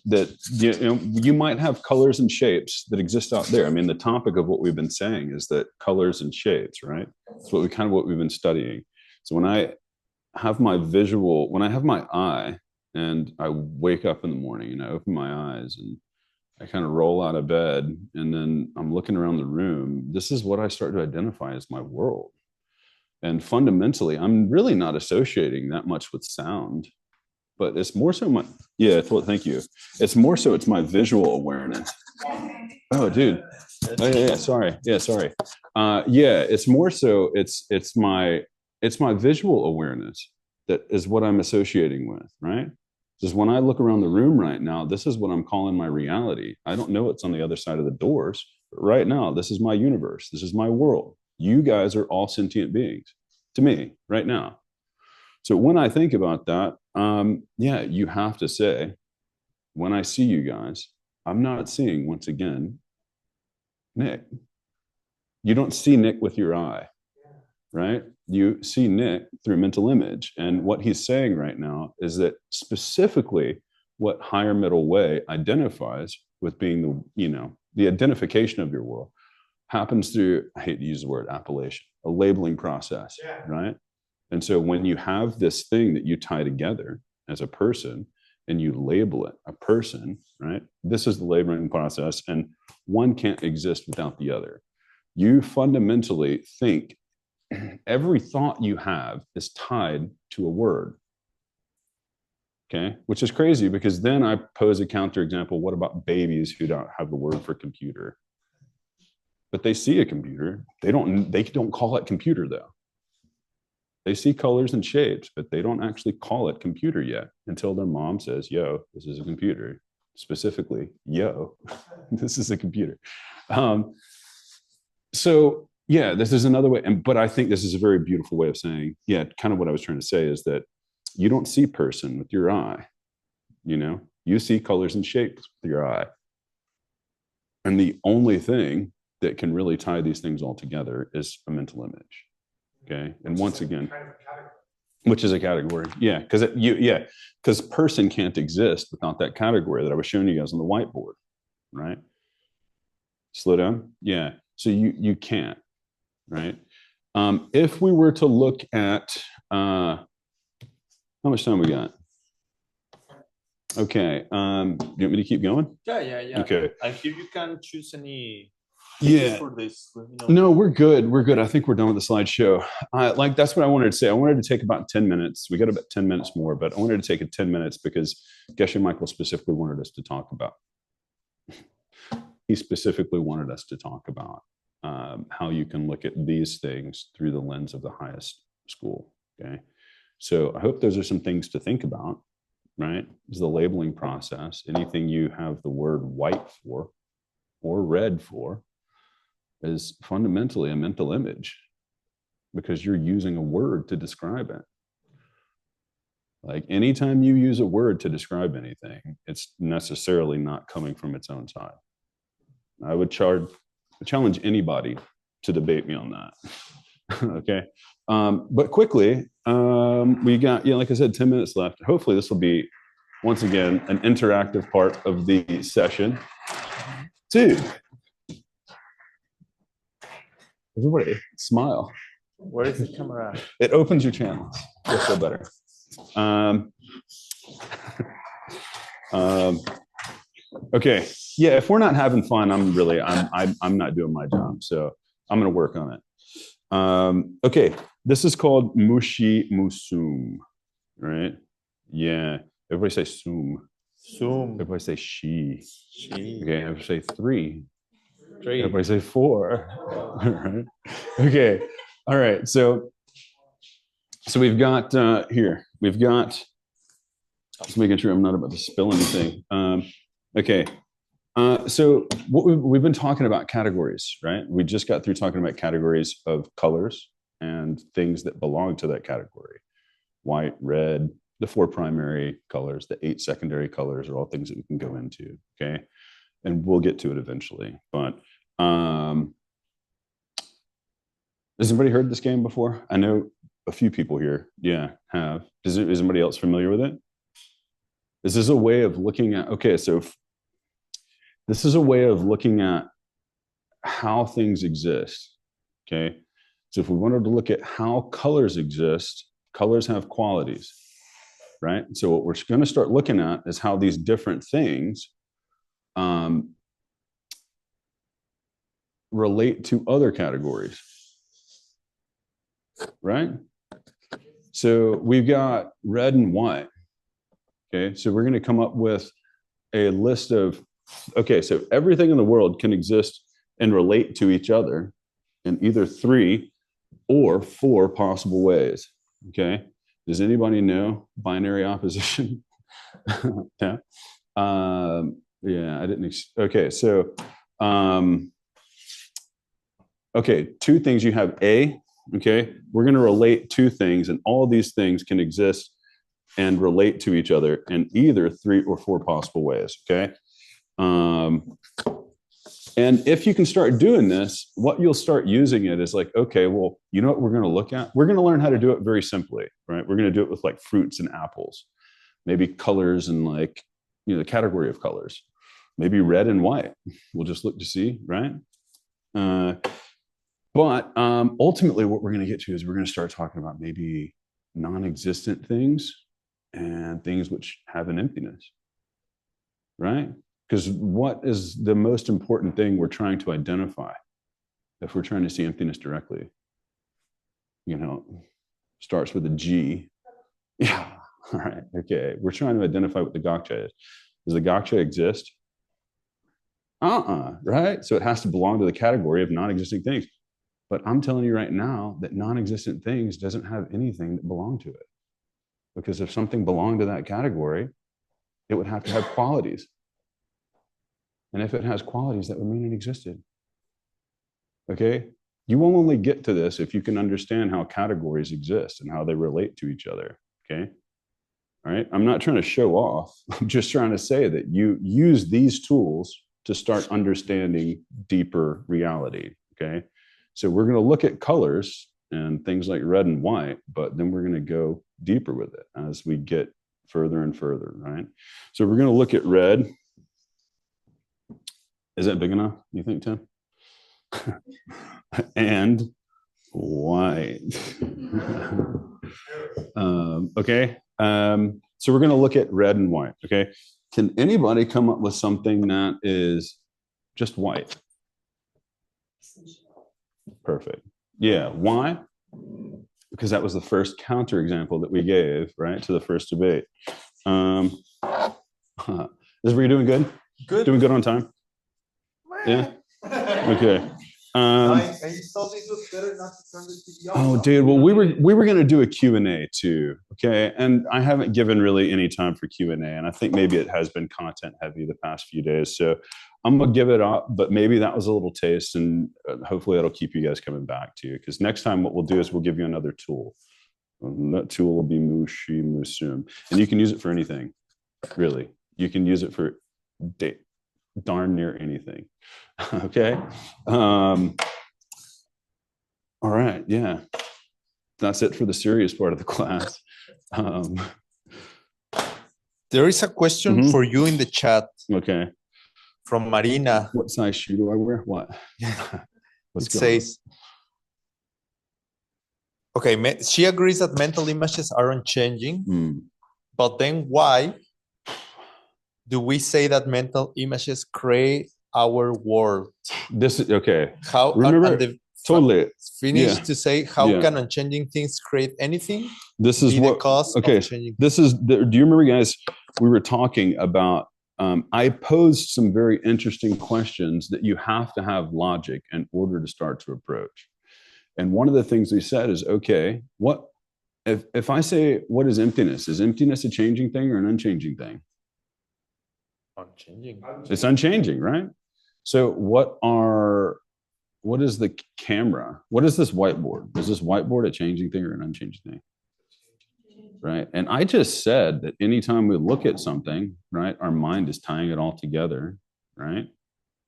you might have colors and shapes that exist out there. I mean, the topic of what we've been saying is that colors and shapes, right? It's what we've been studying. So when I have my eye and I wake up in the morning and I open my eyes and I kind of roll out of bed and then I'm looking around the room, this is what I start to identify as my world. And fundamentally, I'm really not associating that much with sound, but it's more so thank you. It's more so it's my visual awareness. Oh, dude. Oh, yeah, sorry. It's more so it's my visual awareness that is what I'm associating with, right? Because when I look around the room right now, this is what I'm calling my reality. I don't know what's on the other side of the doors, but right now, this is my universe. This is my world. You guys are all sentient beings to me right now. So when I think about that, you have to say, when I see you guys, I'm not seeing, once again, Nick. You don't see Nick with your eye, right? You see Nick through mental image. And what he's saying right now is that specifically what higher middle way identifies with being the identification of your world happens through, I hate to use the word appellation, a labeling process, right? And so when you have this thing that you tie together as a person and you label it a person, right? This is the labeling process, and one can't exist without the other. You fundamentally think every thought you have is tied to a word. Okay, which is crazy because then I pose a counterexample. What about babies who don't have the word for computer? But they see a computer. They don't call it computer though. They see colors and shapes, but they don't actually call it computer yet until their mom says, yo, this is a computer. Specifically, yo, this is a computer. So yeah, this is another way. But I think this is a very beautiful way of saying, kind of what I was trying to say is that you don't see person with your eye, you see colors and shapes with your eye. And the only thing that can really tie these things all together is a mental image. Okay. And once again, Which is a category. Yeah, because person can't exist without that category that I was showing you guys on the whiteboard, right? Slow down. Yeah. So you can't, right? If we were to look at how much time we got? Okay. You want me to keep going? Yeah. Okay. And here you can choose any Yeah. for this. Let me know. No, we're good. We're good. I think we're done with the slideshow. Like that's what I wanted to say. I wanted to take about 10 minutes. We got about 10 minutes more, but I wanted to take it 10 minutes because Geshe Michael specifically wanted us to talk about. He specifically wanted us to talk about how you can look at these things through the lens of the highest school. Okay. So I hope those are some things to think about, right? Is the labeling process. Anything you have the word white for or red for is fundamentally a mental image because you're using a word to describe it. Like anytime you use a word to describe anything, it's necessarily not coming from its own side. I would challenge anybody to debate me on that. Okay. But quickly, we got, like I said, 10 minutes left. Hopefully this will be, once again, an interactive part of the session. Two. Everybody, smile. Where is the camera? It opens your channels. You'll feel better. Okay. Yeah, if we're not having fun, I'm not doing my job. So I'm going to work on it. Okay. This is called Mushi Musum, right? Yeah. Everybody say sum. Zoom. Everybody say she. She. Okay. Everybody say three. Three. Everybody say four. All right. Okay. All right. So we've got here. We've got. Just making sure I'm not about to spill anything. Okay. So what we've been talking about categories, right? We just got through talking about categories of colors and things that belong to that category. White, red, the 4 primary colors, the 8 secondary colors are all things that we can go into. Okay. And we'll get to it eventually. But has anybody heard this game before? I know a few people here, have. Is anybody else familiar with it? This is a way of looking at, this is a way of looking at how things exist, okay? So if we wanted to look at how colors exist, colors have qualities, right? So what we're going to start looking at is how these different things relate to other categories, right? So we've got red and white. Okay, so we're going to come up with a list of, so everything in the world can exist and relate to each other in either 3 or 4 possible ways. Okay, does anybody know binary opposition? Yeah. I didn't. Okay, so, 2 things you have A. Okay, we're going to relate 2 things, and all these things can exist and relate to each other in either 3 or 4 possible ways. Okay. And if you can start doing this, what you'll start using it is like, okay, well, you know what we're going to look at? We're going to learn how to do it very simply, right? We're going to do it with like fruits and apples, maybe colors and like, the category of colors, maybe red and white. We'll just look to see, right? But ultimately what we're going to get to is we're going to start talking about maybe non-existent things and things which have an emptiness, right? Because what is the most important thing we're trying to identify if we're trying to see emptiness directly? Starts with a G. Yeah, all right, okay. We're trying to identify what the GBOCS is. Does the GBOCS exist? Right? So it has to belong to the category of non-existing things. But I'm telling you right now that non-existent things doesn't have anything that belong to it. Because if something belonged to that category, it would have to have qualities. And if it has qualities, that would mean it existed. Okay? You will only get to this if you can understand how categories exist and how they relate to each other. Okay? All right? I'm not trying to show off. I'm just trying to say that you use these tools to start understanding deeper reality. Okay? So we're going to look at colors and things like red and white, but then we're going to go deeper with it as we get further and further, right? So we're going to look at red. Is that big enough, you think, Tim? And white. Okay. So we're going to look at red and white. Okay. Can anybody come up with something that is just white? Perfect. Yeah. Why? Because that was the first counterexample that we gave, right, to the first debate. Is we doing good? Good. Doing good on time? Yeah. Okay. Oh, dude. Well, we were going to do a Q&A too. Okay. And I haven't given really any time for Q&A. And I think maybe it has been content heavy the past few days. So I'm going to give it up, but maybe that was a little taste, and hopefully that'll keep you guys coming back to you. Because next time what we'll do is we'll give you another tool. And that tool will be Mushi Musum. And you can use it for anything, really. You can use it for darn near anything. Okay. All right. Yeah. That's it for the serious part of the class. There is a question for you in the chat Okay. from Marina. What size shoe do I wear? What? It says, okay, she agrees that mental images are unchanging, but then why do we say that mental images create our world? This is okay. How? Remember, totally. Finish Yeah. to say, how Yeah. can unchanging things create anything? This is Be what. the cause Okay. of changing. This is. Do you remember, guys? We were talking about. I posed some very interesting questions that you have to have logic in order to start to approach. And one of the things we said is, okay, what if I say, what is emptiness? Is emptiness a changing thing or an unchanging thing? Unchanging. It's unchanging, right? So what is the camera? What is this whiteboard? Is this whiteboard a changing thing or an unchanging thing? Right. And I just said that anytime we look at something, right, our mind is tying it all together, right?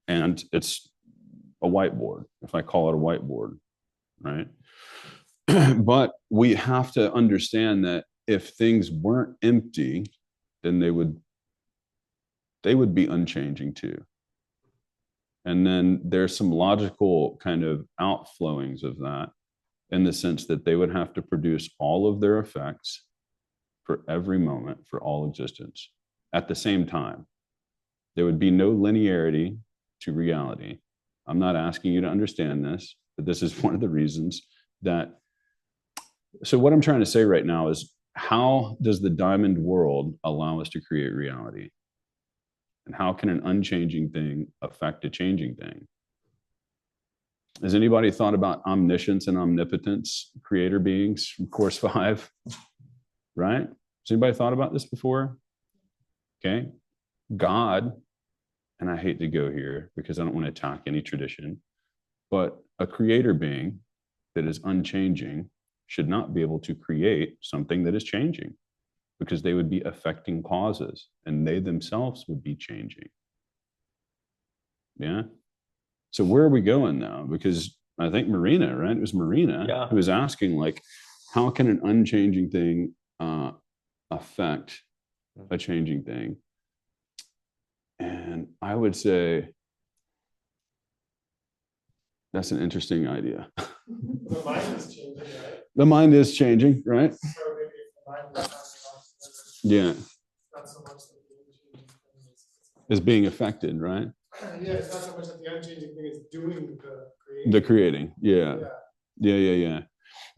And it's a whiteboard, if I call it a whiteboard, right? But we have to understand that if things weren't empty, then they would be unchanging too. And then there's some logical kind of outflowings of that, in the sense that they would have to produce all of their effects for every moment, for all existence at the same time. There would be no linearity to reality. I'm not asking you to understand this, but this is one of the reasons that. So what I'm trying to say right now is, how does the diamond world allow us to create reality? And how can an unchanging thing affect a changing thing? Has anybody thought about omniscience and omnipotence, creator beings from course 5? Right? Has anybody thought about this before? Okay. God, and I hate to go here because I don't want to attack any tradition, but a creator being that is unchanging should not be able to create something that is changing, because they would be affecting causes and they themselves would be changing. Yeah. So where are we going now? Because I think Marina, right? It was Marina who was asking, like, how can an unchanging thing affect a changing thing? And I would say that's an interesting idea. The mind is changing, right? The mind is changing, right? So maybe if the mind was Yeah. not so much that the unchanging thing Is being affected, right? yeah, it's not so much that the unchanging thing is doing The creating. Yeah. Yeah.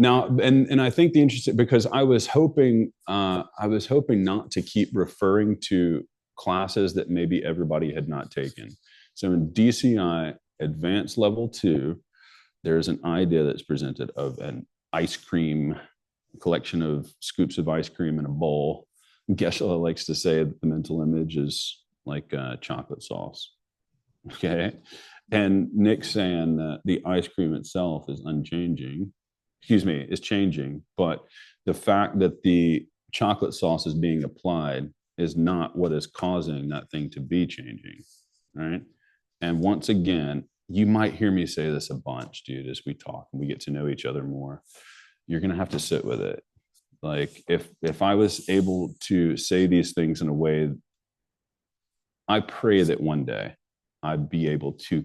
Now, and I think the interesting, because I was hoping not to keep referring to classes that maybe everybody had not taken. So in DCI Advanced Level 2, there's an idea that's presented of an ice cream, collection of scoops of ice cream in a bowl. Geshe likes to say that the mental image is like chocolate sauce. Okay. And Nick's saying that the ice cream itself is unchanging. Is changing, but the fact that the chocolate sauce is being applied is not what is causing that thing to be changing, right? And once again, you might hear me say this a bunch, dude, as we talk and we get to know each other more. You're going to have to sit with it. Like if I was able to say these things in a way, I pray that one day I'd be able to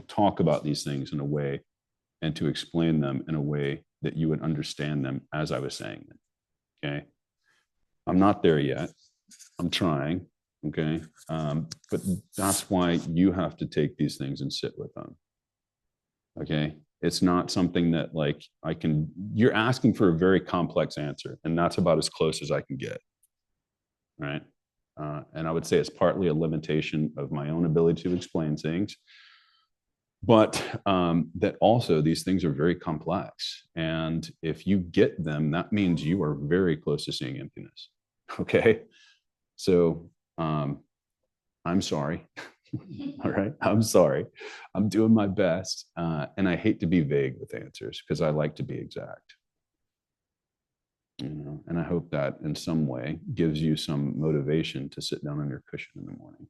talk about these things in a way and to explain them in a way that you would understand them as I was saying them. Okay. I'm not there yet. I'm trying. Okay. But that's why you have to take these things and sit with them. Okay. It's not something that like you're asking for a very complex answer, and that's about as close as I can get. Right. And I would say it's partly a limitation of my own ability to explain things, but that also these things are very complex. And if you get them, that means you are very close to seeing emptiness. Okay. So I'm sorry. All right. I'm sorry. I'm doing my best. And I hate to be vague with answers because I like to be exact. You know, and I hope that in some way gives you some motivation to sit down on your cushion in the morning.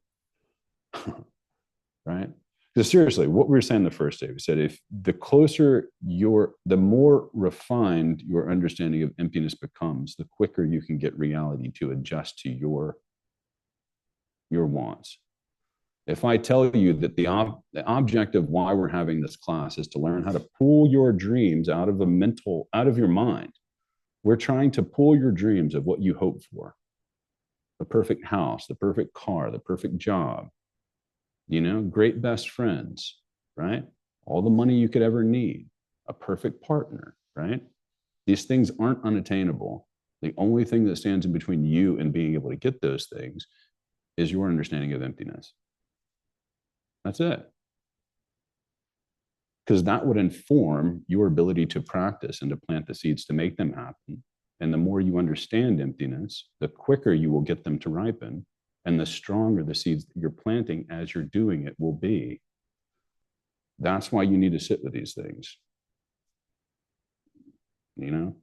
Right? Because seriously, what we were saying the first day, we said if the closer the more refined your understanding of emptiness becomes, the quicker you can get reality to adjust to your wants. If I tell you that the object of why we're having this class is to learn how to pull your dreams out of your mind, we're trying to pull your dreams of what you hope for. The perfect house, the perfect car, the perfect job, you know, great best friends, right? All the money you could ever need, a perfect partner, right? These things aren't unattainable. The only thing that stands in between you and being able to get those things is your understanding of emptiness. That's it. Because that would inform your ability to practice and to plant the seeds to make them happen. And the more you understand emptiness, the quicker you will get them to ripen, and the stronger the seeds that you're planting as you're doing it will be. That's why you need to sit with these things. You know?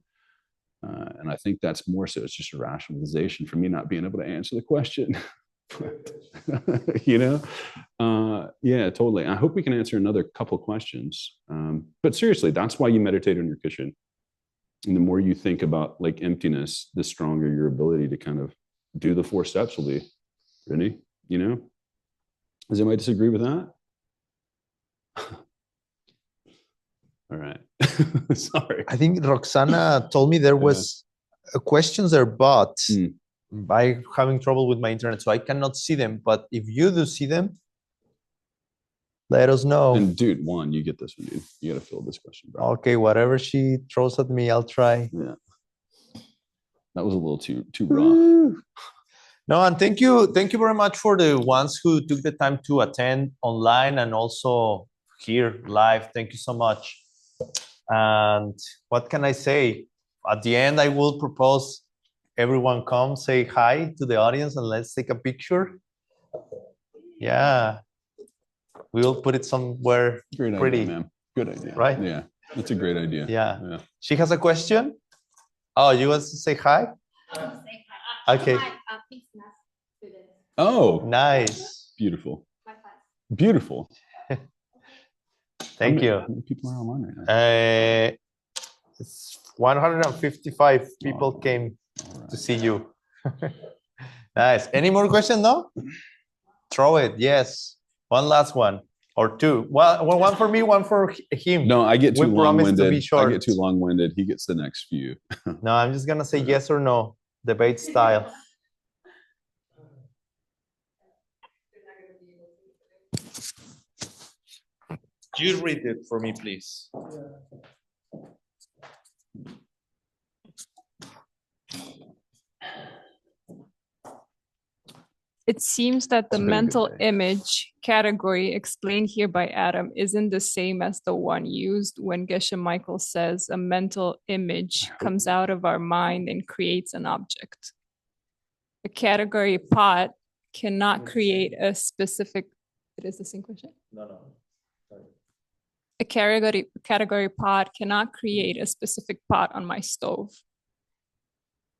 And I think that's more so it's just a rationalization for me not being able to answer the question. You know? Yeah, totally. I hope we can answer another couple questions. But seriously, that's why you meditate on your cushion. And the more you think about like emptiness, the stronger your ability to kind of do the 4 steps will be. Really? You know? Does anybody disagree with that? All right. Sorry. I think Roxana told me there was questions there, but I'm having trouble with my internet, so I cannot see them. But if you do see them, let us know. And dude, Juan, you get this one, dude. You got to fill this question, bro. Okay, whatever she throws at me, I'll try. Yeah. That was a little too rough. No, and thank you very much for the ones who took the time to attend online and also here live. Thank you so much. And what can I say? At the end, I will propose everyone come say hi to the audience and let's take a picture. Yeah, we will put it somewhere Great pretty. idea, man. Good idea. Right? Yeah, that's a great idea. Yeah. She has a question. Oh, you want to say hi? Okay. Oh, nice. Beautiful. Beautiful. Thank you. How many people are online right now? 155 people came to see you. Nice. Any more questions? No? Throw it. Yes. One last one or two. Well, one for me, one for him. No, I get too long-winded. I get too long-winded. He gets the next few. No, I'm just gonna say yes or no, debate style. You read it for me, please. It seems that the It's a very mental good day. image category explained here by Adam isn't the same as the one used when Geshe Michael says a mental image comes out of our mind and creates an object. A category pot cannot create a specific. It is the same question? No. Sorry. A category pot cannot create a specific pot on my stove.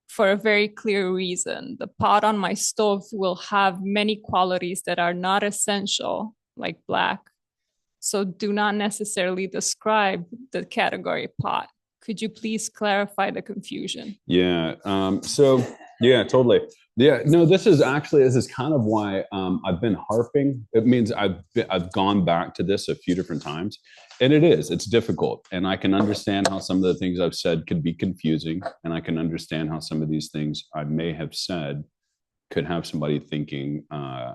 For a very clear reason. The pot on my stove will have many qualities that are not essential, like black, so do not necessarily describe the category pot. Could you please clarify the confusion? Yeah. So yeah, totally. Yeah. No, this is kind of why I've been harping. It means I've gone back to this a few different times, and it's difficult. And I can understand how some of the things I've said could be confusing, and I can understand how some of these things I may have said could have somebody thinking I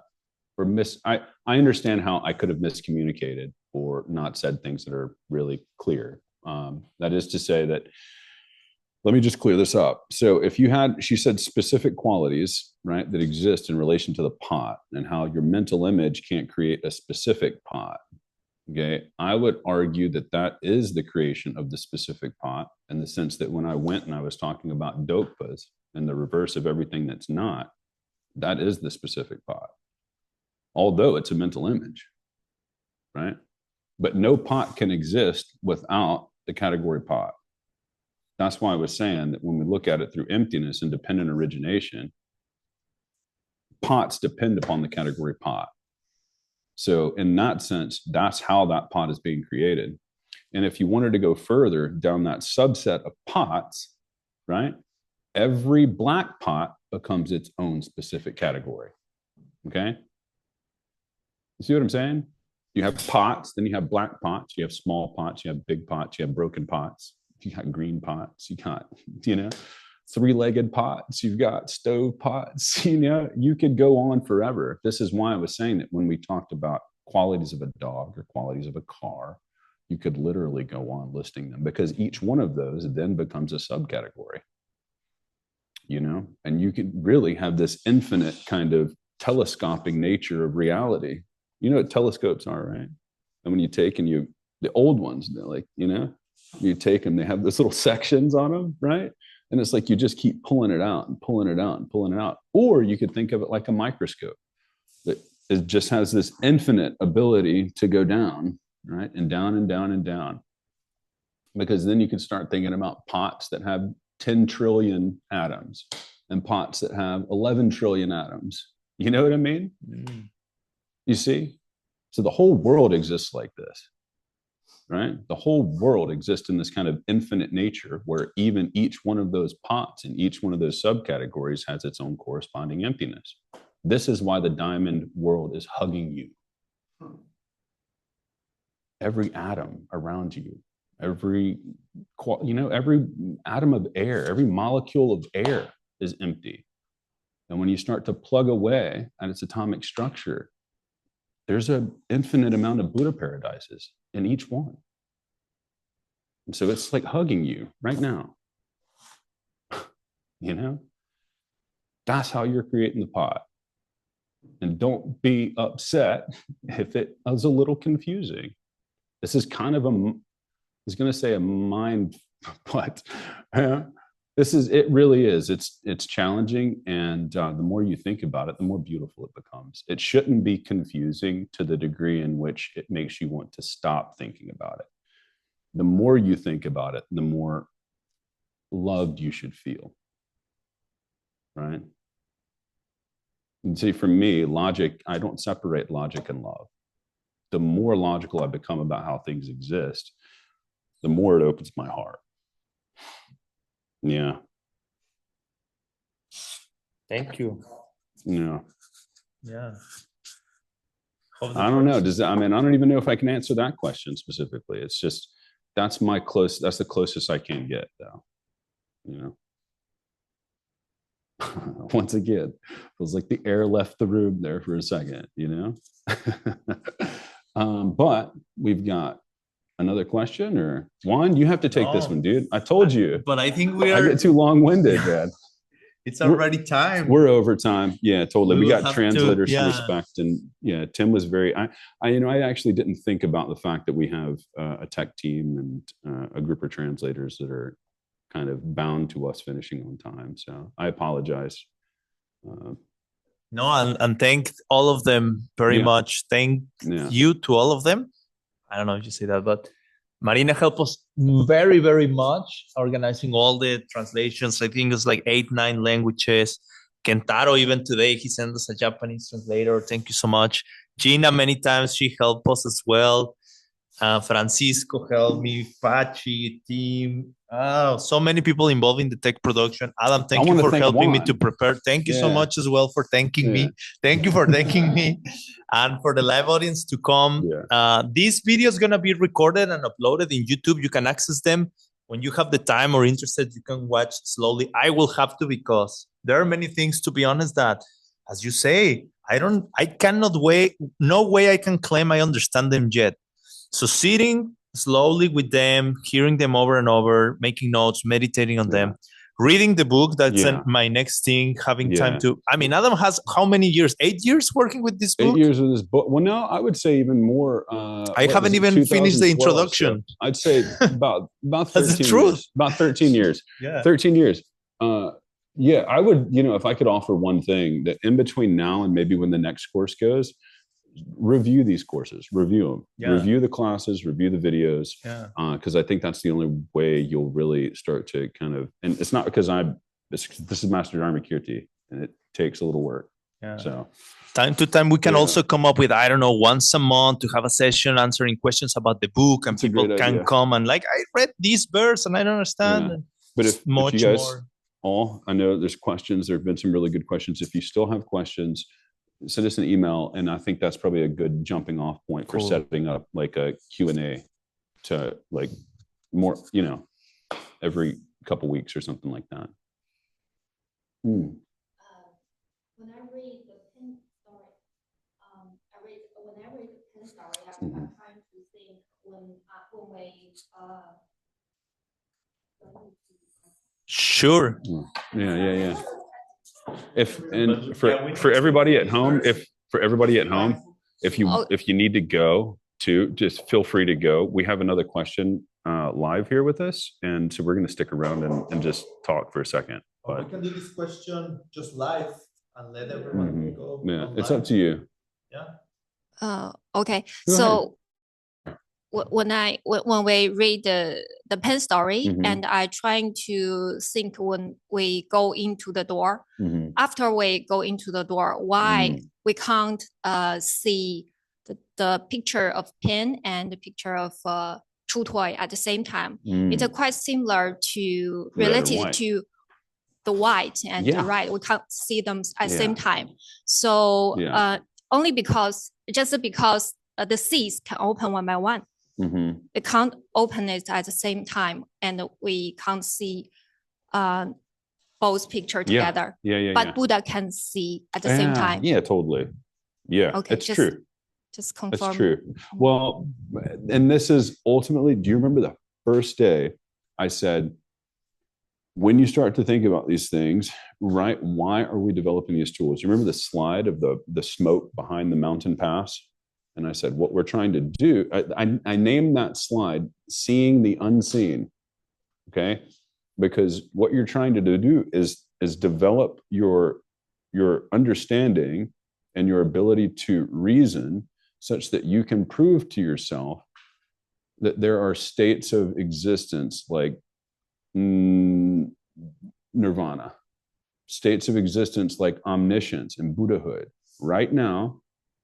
understand how I could have miscommunicated or not said things that are really clear. That is to say that, let me just clear this up. So if she said specific qualities, right, that exist in relation to the pot and how your mental image can't create a specific pot. Okay. I would argue that is the creation of the specific pot, in the sense that when I went and I was talking about dokpas and the reverse of everything that's not, that is the specific pot. Although it's a mental image, right? But no pot can exist without the category pot. That's why I was saying that when we look at it through emptiness and dependent origination, pots depend upon the category pot. So in that sense, that's how that pot is being created. And if you wanted to go further down that subset of pots, right, every black pot becomes its own specific category. Okay? You see what I'm saying? You have pots, then you have black pots, you have small pots, you have big pots, you have broken pots, you got green pots, you got, three-legged pots, you've got stove pots, you could go on forever. This is why I was saying that when we talked about qualities of a dog or qualities of a car, you could literally go on listing them, because each one of those then becomes a subcategory, and you could really have this infinite kind of telescoping nature of reality. You know what telescopes are, right? And when you take the old ones, they're like, you take them, they have those little sections on them, right? And it's like you just keep pulling it out and pulling it out and pulling it out. Or you could think of it like a microscope that it just has this infinite ability to go down, right? And down and down and down. Because then you can start thinking about pots that have 10 trillion atoms and pots that have 11 trillion atoms. You know what I mean? You see? So the whole world exists like this, right? The whole world exists in this kind of infinite nature where even each one of those pots and each one of those subcategories has its own corresponding emptiness. This is why the diamond world is hugging you. Every atom around you, every atom of air, every molecule of air is empty. And when you start to plug away at its atomic structure, there's an infinite amount of Buddha paradises in each one. And so it's like hugging you right now. That's how you're creating the pot. And don't be upset if it is a little confusing. This is kind of I was going to say a mind, but it really is. It's challenging. And the more you think about it, the more beautiful it becomes. It shouldn't be confusing to the degree in which it makes you want to stop thinking about it. The more you think about it, the more loved you should feel. Right? And see, for me, logic, I don't separate logic and love. The more logical I become about how things exist, the more it opens my heart. Yeah. Thank you. Yeah. Yeah. I don't know. I don't even know if I can answer that question specifically. It's just, that's the closest I can get, though. Once again, it was like the air left the room there for a second, But we've got another question, or Juan, you have to take this one, dude. I told you. But I think I get too long-winded, man. It's already time. We're over time. Yeah, totally. We will got have translators to, to respect, and Tim was very. I actually didn't think about the fact that we have a tech team and a group of translators that are kind of bound to us finishing on time. So I apologize. No, and thank all of them very much. Thank you to all of them. I don't know if you say that, but Marina helped us very, very much organizing all the translations. I think it's like 8-9 languages. Kentaro, even today, he sent us a Japanese translator. Thank you so much. Gina, many times she helped us as well. Francisco helped me, Pachi, team. Oh, so many people involved in the tech production. Adam, thank you wanna for thank helping me Juan. to prepare. Thank you so Yeah. much as well for thanking Yeah. me. Thank you for thanking me. And for the live audience to come. Yeah. This video is going to be recorded and uploaded in YouTube. You can access them. When you have the time or interested, you can watch slowly. I will have to because there are many things, to be honest, that, as you say, I cannot wait. No way I can claim I understand them yet. So sitting slowly with them, hearing them over and over, making notes, meditating on them, reading the book, that's my next thing, having time to, I mean, Adam has how many years? 8 years working with this book? 8 years with this book. Well, no, I would say even more. I haven't even finished the 2012, introduction. so I'd say about 13 That's the truth. years. About 13 years. Yeah. 13 years. Yeah, I would, if I could offer one thing, that in between now and maybe when the next course goes, review these courses, review them, review the classes, review the videos. Because I think that's the only way you'll really start to kind of, and it's not because this is Master Dharma Kirti, and it takes a little work. So time to time, we can also come up with, I don't know, once a month to have a session answering questions about the book, and people can come and like, I read this verse and I don't understand. But if you guys I know there's questions, there have been some really good questions. If you still have questions, send us an email, and I think that's probably a good jumping off point for setting up like a Q&A to like more, every couple weeks or something like that. When I read the pen story, when I read the pen story, I'm trying to think when we Sure. Yeah. For everybody at home, if you need to go to, just feel free to go. We have another question live here with us, and so we're going to stick around and just talk for a second. But we can do this question just live and let everyone go. Yeah, it's up to you. Yeah. Okay. Go so when we read the pen story, and I trying to think when we go into the door, after we go into the door, why we can't see the picture of pen and the picture of true toy at the same time. It's quite similar to related to the white and the red. We can't see them at the same time. So only because the seeds can open one by one. We can't open it at the same time, and we can't see both picture together. But Buddha can see at the same time. Yeah, totally. Yeah, okay, it's true. Just confirm. That's true. Well, and this is ultimately, do you remember the first day I said, when you start to think about these things, right, why are we developing these tools? You remember the slide of the smoke behind the mountain pass? And I said, what we're trying to do, I named that slide, Seeing the Unseen, okay? Because what you're trying to do is develop your understanding and your ability to reason such that you can prove to yourself that there are states of existence like nirvana, states of existence like omniscience and Buddhahood. Right now,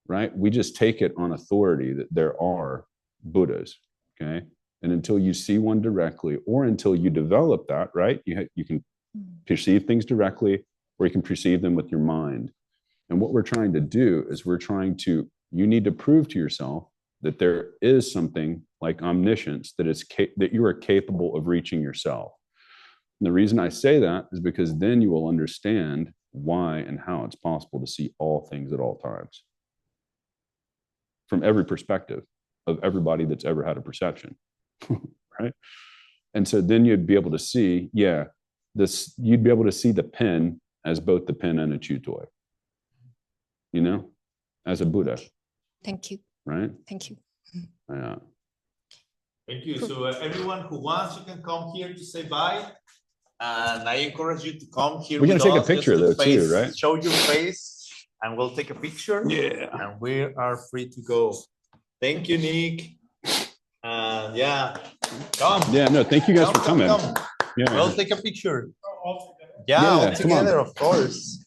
right? We just take it on authority that there are Buddhas, okay? And until you see one directly, or until you develop that, right? You can perceive things directly, or you can perceive them with your mind. And what we're trying to do is you need to prove to yourself that there is something like omniscience that you are capable of reaching yourself. And the reason I say that is because then you will understand why and how it's possible to see all things at all times, from every perspective of everybody that's ever had a perception, right? And so then you'd be able to see, you'd be able to see the pen as both the pen and a chew toy, as a Buddha. Thank you. Right? Thank you. Yeah. Thank you. So everyone who wants, you can come here to say bye. And I encourage you to come here. We're going to take a picture though too, right? Show your face and we'll take a picture. Yeah. And we are free to go. Thank you, Nick. Come. Yeah, no, thank you guys for coming. Come. Yeah. We'll take a picture. Yeah, all together, of course.